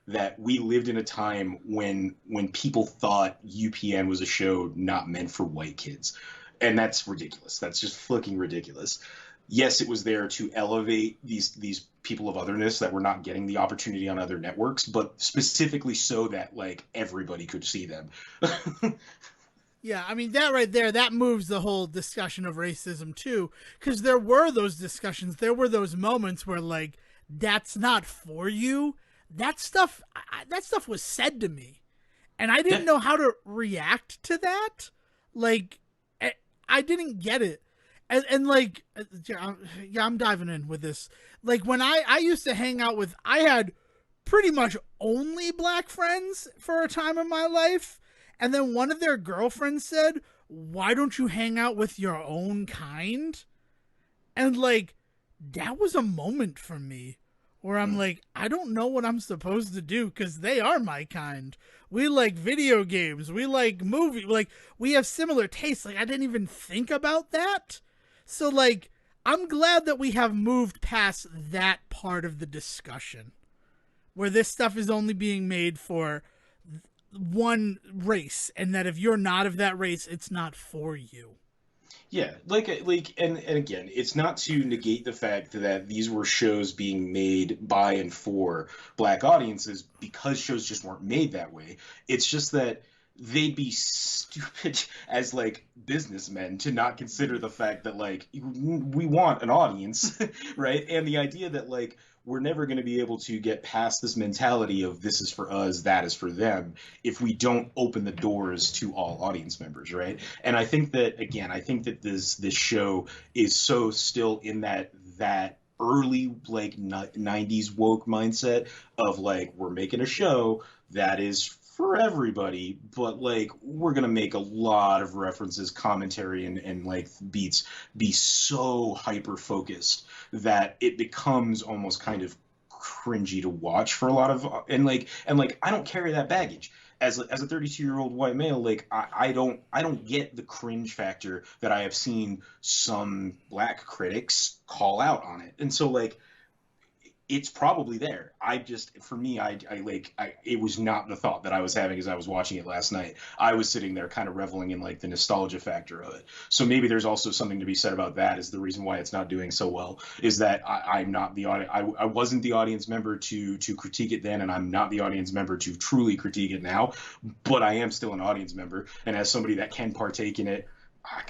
that we lived in a time when people thought UPN was a show not meant for white kids. And that's ridiculous. That's just fucking ridiculous. Yes, it was there to elevate these people of otherness that were not getting the opportunity on other networks, but specifically so that like everybody could see them. Yeah, I mean, that right there, that moves the whole discussion of racism too, because there were those discussions, there were those moments where like, that's not for you. That stuff was said to me, and I didn't know how to react to that. Like, I didn't get it. And like, yeah, I'm diving in with this. Like when I used to hang out with, I had pretty much only black friends for a time in my life. And then one of their girlfriends said, why don't you hang out with your own kind? And like, that was a moment for me where I'm like, I don't know what I'm supposed to do because they are my kind. We like video games. We like movies. Like, we have similar tastes. Like, I didn't even think about that. So, like, I'm glad that we have moved past that part of the discussion where this stuff is only being made for one race, and that if you're not of that race, it's not for you. Yeah, and again, it's not to negate the fact that these were shows being made by and for black audiences because shows just weren't made that way. It's just that they'd be stupid as like businessmen to not consider the fact that like we want an audience, right? And the idea that like we're never going to be able to get past this mentality of this is for us, that is for them, if we don't open the doors to all audience members, right? And I think that again, I think that this show is so still in that early like 90s woke mindset of like we're making a show that is for everybody, but like we're gonna make a lot of references, commentary, and like beats be so hyper focused that it becomes almost kind of cringy to watch for a lot of and like I don't carry that baggage as a 32-year-old white male. Like I don't get the cringe factor that I have seen some black critics call out on it. And so like it's probably there. For me, it was not the thought that I was having as I was watching it last night. I was sitting there kind of reveling in like the nostalgia factor of it. So maybe there's also something to be said about that. Is the reason why it's not doing so well is that I'm not the audience. I wasn't the audience member to critique it then, and I'm not the audience member to truly critique it now. But I am still an audience member, and as somebody that can partake in it,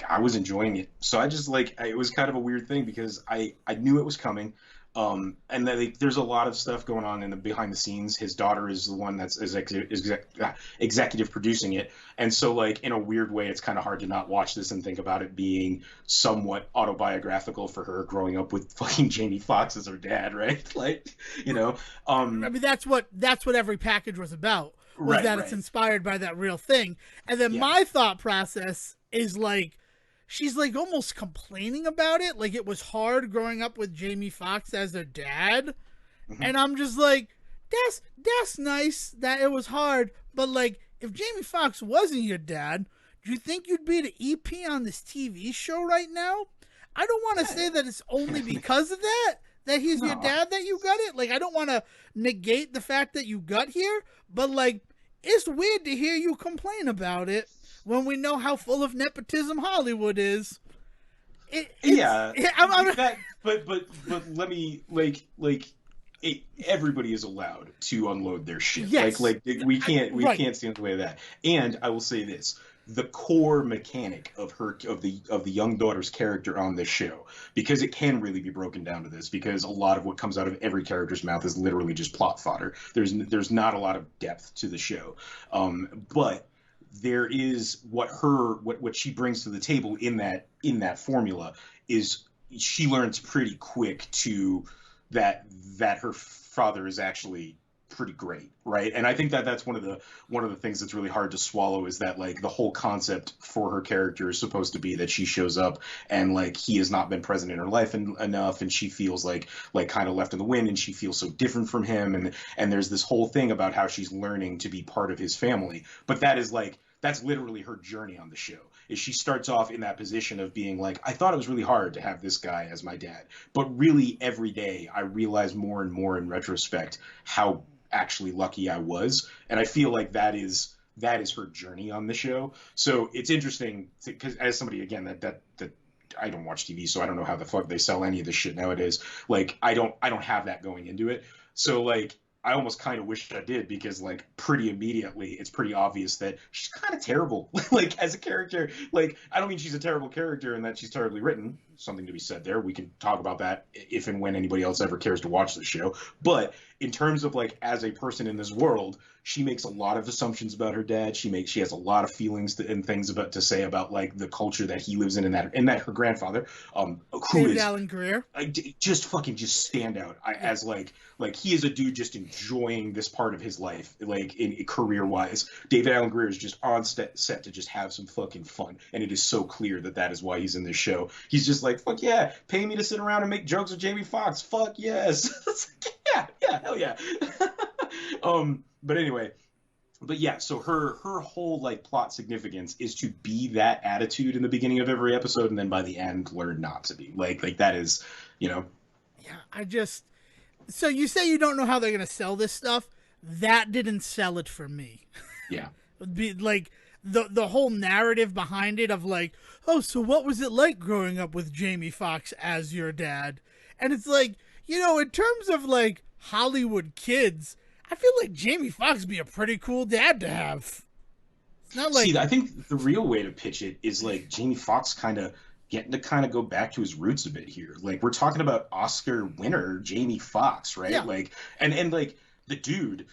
I was enjoying it. So I just like it was kind of a weird thing because I knew it was coming. And then there's a lot of stuff going on in the behind the scenes. His daughter is the one that's executive producing it, and so like in a weird way, it's kind of hard to not watch this and think about it being somewhat autobiographical for her growing up with fucking Jamie Foxx as her dad, right? Like, you know, I mean, that's what every package was about. Was that it's inspired by that real thing. And then my thought process is like, she's like almost complaining about it. Like it was hard growing up with Jamie Foxx as their dad. Mm-hmm. And I'm just like, that's nice that it was hard. But like, if Jamie Foxx wasn't your dad, do you think you'd be the EP on this TV show right now? I don't want to say that it's only because of that he's your dad that you got it. Like, I don't want to negate the fact that you got here, but like, it's weird to hear you complain about it when we know how full of nepotism Hollywood is. But let me everybody is allowed to unload their shit. Yes. Like we can't stand in the way of that. And I will say this: the core mechanic of the young daughter's character on this show, because it can really be broken down to this, because a lot of what comes out of every character's mouth is literally just plot fodder. There's not a lot of depth to the show, but there is what she brings to the table in that formula is she learns pretty quick that her father is actually pretty great, right? And I think that's one of the things that's really hard to swallow, is that like the whole concept for her character is supposed to be that she shows up and like he has not been present in her life enough, and she feels like kind of left in the wind, and she feels so different from him, and there's this whole thing about how she's learning to be part of his family. But that's literally her journey on the show. Is she starts off in that position of being like, I thought it was really hard to have this guy as my dad, but really every day I realize more and more in retrospect how actually lucky I was. And I feel like that is her journey on the show. So it's interesting because as somebody, again, that I don't watch TV, so I don't know how the fuck they sell any of this shit nowadays. Like I don't have that going into it. So like I almost kind of wish I did, because like pretty immediately it's pretty obvious that she's kind of terrible like as a character. Like I don't mean she's a terrible character and that she's terribly written. Something to be said there. We can talk about that if and when anybody else ever cares to watch the show. But in terms of like as a person in this world, she makes a lot of assumptions about her dad. She has a lot of feelings and things to say about like the culture that he lives in, and that her grandfather, who David is Alan Grier, just stand out as like he is a dude just enjoying this part of his life, like in career wise. David Alan Grier is just on set to just have some fucking fun, and it is so clear that is why he's in this show. He's just like, fuck yeah, pay me to sit around and make jokes with Jamie Foxx. Fuck yes. yeah, hell yeah. But anyway, so her whole like plot significance is to be that attitude in the beginning of every episode, and then by the end learn not to be. Like that is, you know. Yeah, so you say you don't know how they're gonna sell this stuff. That didn't sell it for me. Yeah. Be like the whole narrative behind it of like, oh, so what was it like growing up with Jamie Foxx as your dad? And it's like, you know, in terms of like Hollywood kids, I feel like Jamie Foxx would be a pretty cool dad to have. It's not like... See, I think the real way to pitch it is like Jamie Foxx getting to go back to his roots a bit here. Like we're talking about Oscar winner Jamie Foxx, right? Yeah. Like and like the dude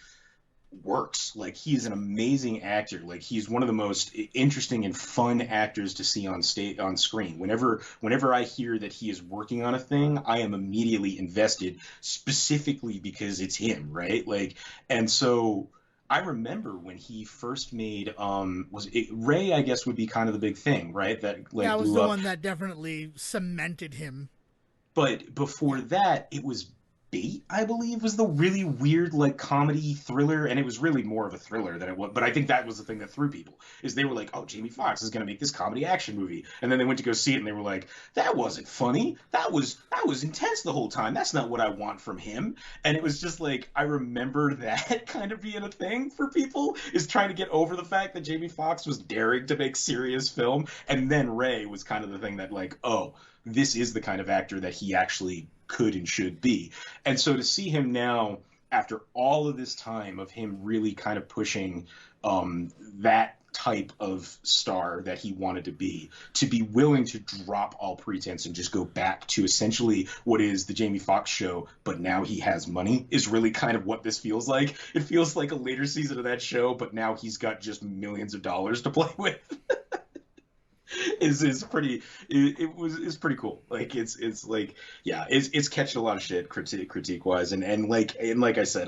works. Like he's an amazing actor. Like he's one of the most interesting and fun actors to see on screen. Whenever I hear that he is working on a thing, I am immediately invested, specifically because it's him, right? Like, and so I remember when he first made was it Ray, I guess would be kind of the big thing, right? That like that was blew the up. one that definitely cemented him. But before that, it was Bait, I believe, was the really weird like comedy thriller, and it was really more of a thriller than it was. But I think that was the thing that threw people is they were like, "Oh, Jamie Foxx is going to make this comedy action movie," and then they went to go see it, and they were like, "That wasn't funny. That was intense the whole time. That's not what I want from him." And it was just like I remember that kind of being a thing for people is trying to get over the fact that Jamie Foxx was daring to make serious film, and then Ray was kind of the thing that like, oh, this is the kind of actor that he actually could and should be. And so to see him now, after all of this time of him really kind of pushing that type of star that he wanted to be willing to drop all pretense and just go back to essentially what is the Jamie Foxx show, but now he has money, is really kind of what this feels like. It feels like a later season of that show, but now he's got just millions of dollars to play with. is pretty it was pretty cool. Like it's like yeah, it's catching a lot of shit critique wise, and like I said,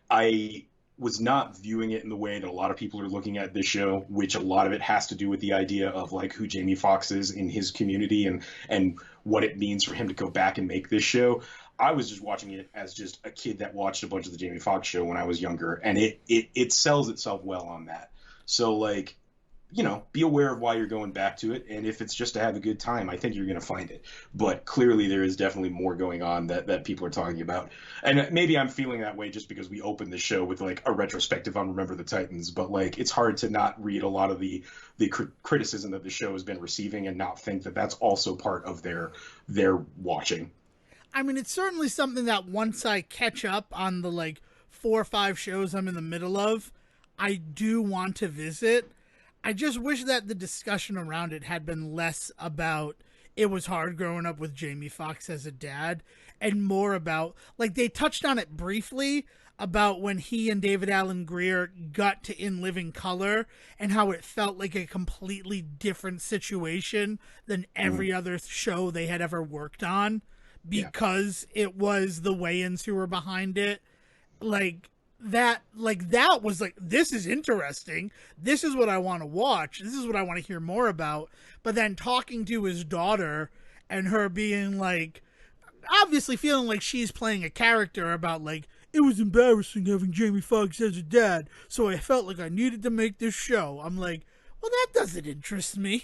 I was not viewing it in the way that a lot of people are looking at this show, which a lot of it has to do with the idea of like who Jamie Foxx is in his community and what it means for him to go back and make this show. I was just watching it as just a kid that watched a bunch of the Jamie Foxx show when I was younger, and it sells itself well on that. So like, you know, be aware of why you're going back to it, and if it's just to have a good time, I think you're going to find it. But clearly there is definitely more going on that people are talking about, and maybe I'm feeling that way just because we opened the show with like a retrospective on Remember the Titans, but like it's hard to not read a lot of the criticism that the show has been receiving and not think that that's also part of their watching. I mean, it's certainly something that once I catch up on the like 4 or 5 shows I'm in the middle of, I do want to visit. I just wish that the discussion around it had been less about it was hard growing up with Jamie Foxx as a dad and more about, like, they touched on it briefly about when he and David Alan Grier got to In Living Color and how it felt like a completely different situation than every other show they had ever worked on because it was the Wayans who were behind it. That was like, this is interesting. This is what I want to watch. This is what I want to hear more about. But then talking to his daughter and her being like, obviously feeling like she's playing a character about like, it was embarrassing having Jamie Foxx as a dad, so I felt like I needed to make this show. I'm like, well, that doesn't interest me.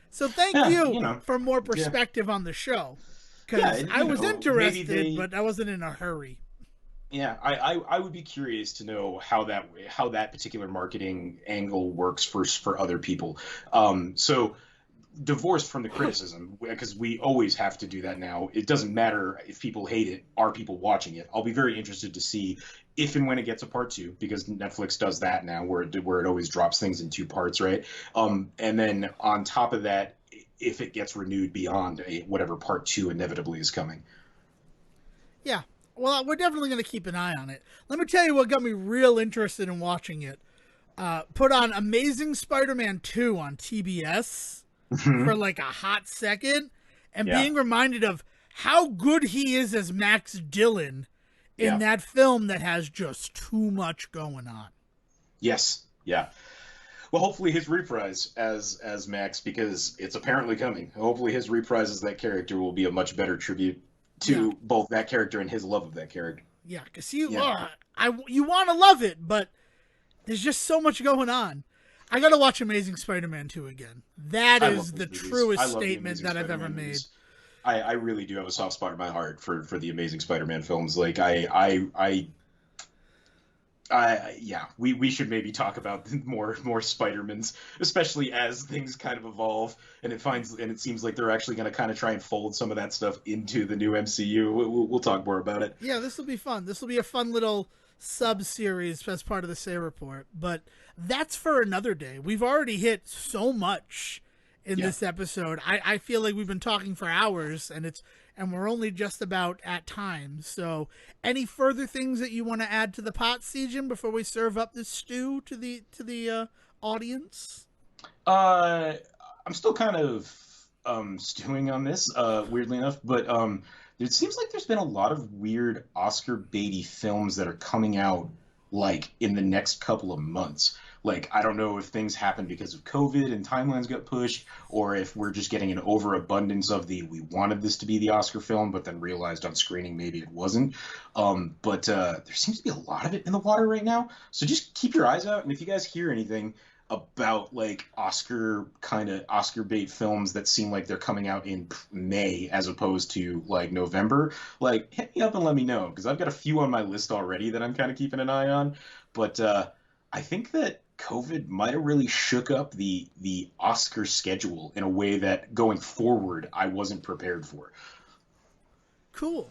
So thank you for more perspective on the show. Because I was interested, but I wasn't in a hurry. Yeah, I would be curious to know how that particular marketing angle works for other people. So divorced from the criticism, because we always have to do that now. It doesn't matter if people hate it, are people watching it? I'll be very interested to see if and when it gets a part 2, because Netflix does that now, where it always drops things in 2 parts, right? And then on top of that, if it gets renewed beyond whatever part 2 inevitably is coming. Yeah. Well, we're definitely going to keep an eye on it. Let me tell you what got me real interested in watching it. Put on Amazing Spider-Man 2 on TBS for like a hot second, and being reminded of how good he is as Max Dillon in that film that has just too much going on. Yes. Yeah. Well, hopefully his reprise as Max, because it's apparently coming. Hopefully his reprise as that character will be a much better tribute to both that character and his love of that character. Yeah, because you want to love it, but there's just so much going on. I got to watch Amazing Spider-Man 2 again. That is the truest statement that I've ever made. I really do have a soft spot in my heart for the Amazing Spider-Man films. Like we should maybe talk about more Spider-Mans, especially as things kind of evolve and it seems like they're actually going to kind of try and fold some of that stuff into the new MCU. We'll talk more about it. Yeah, this will be fun. This will be a fun little sub-series as part of the Say Report, but that's for another day. We've already hit so much in this episode. I feel like we've been talking for hours, and we're only just about at time. So any further things that you want to add to the pot, Sejohn, before we serve up this stew to the audience? I'm still kind of stewing on this, weirdly enough, but it seems like there's been a lot of weird Oscar baity films that are coming out like in the next couple of months. Like, I don't know if things happened because of COVID and timelines got pushed, or if we're just getting an overabundance of we wanted this to be the Oscar film, but then realized on screening maybe it wasn't. But there seems to be a lot of it in the water right now. So just keep your eyes out, and if you guys hear anything about like Oscar bait films that seem like they're coming out in May as opposed to like November, like hit me up and let me know, because I've got a few on my list already that I'm kind of keeping an eye on. But I think that COVID might have really shook up the Oscar schedule in a way that going forward I wasn't prepared for. Cool.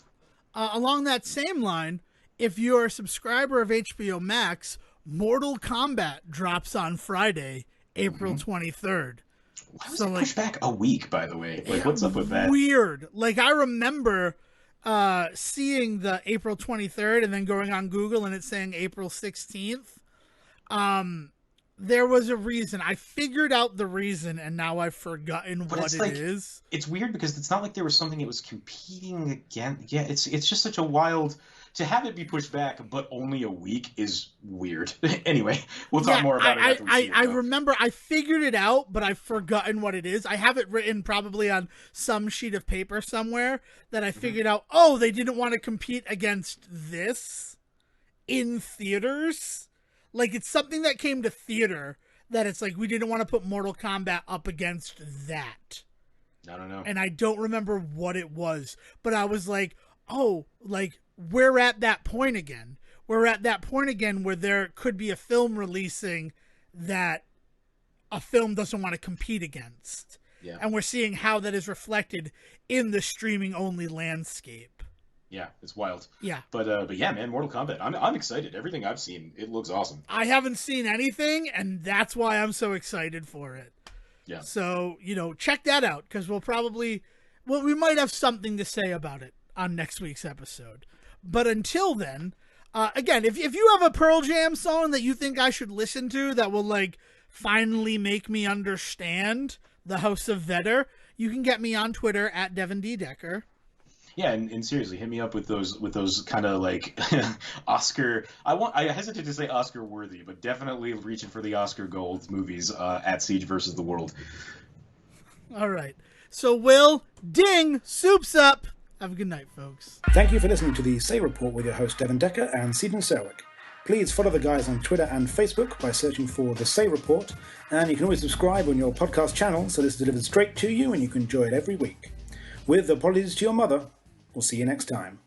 Along that same line, if you're a subscriber of HBO Max, Mortal Kombat drops on Friday, April 23rd. Why was it pushed back a week, by the way? Like, what's up with that? Weird. Like, I remember seeing the April 23rd and then going on Google and it's saying April 16th. There was a reason. I figured out the reason, and now I've forgotten what it is. It's weird because it's not like there was something it was competing against. Yeah, it's just such a wild... To have it be pushed back, but only a week, is weird. Anyway, we'll talk more about it after we see it. I remember I figured it out, but I've forgotten what it is. I have it written probably on some sheet of paper somewhere that I figured out, oh, they didn't want to compete against this in theaters. Like, it's something that came to theater that it's like, we didn't want to put Mortal Kombat up against that. I don't know. And I don't remember what it was, but I was like, oh, like, we're at that point again. We're at that point again where there could be a film releasing that a film doesn't want to compete against. Yeah. And we're seeing how that is reflected in the streaming only landscape. Yeah, it's wild. Yeah. But yeah, man, Mortal Kombat. I'm excited. Everything I've seen, it looks awesome. I haven't seen anything, and that's why I'm so excited for it. Yeah. So, check that out, because we might have something to say about it on next week's episode. But until then, again, if you have a Pearl Jam song that you think I should listen to that will, like, finally make me understand the House of Vedder, you can get me on Twitter at Devon D. Decker. Yeah, and seriously, hit me up with those kind of like Oscar. I hesitate to say Oscar worthy, but definitely reaching for the Oscar gold movies at Siege versus the World. All right. So, Will, ding, soup's up. Have a good night, folks. Thank you for listening to the Say Report with your host Devon Decker and Sejohn Serwick. Please follow the guys on Twitter and Facebook by searching for The Say Report, and you can always subscribe on your podcast channel so this is delivered straight to you and you can enjoy it every week. With apologies to your mother, we'll see you next time.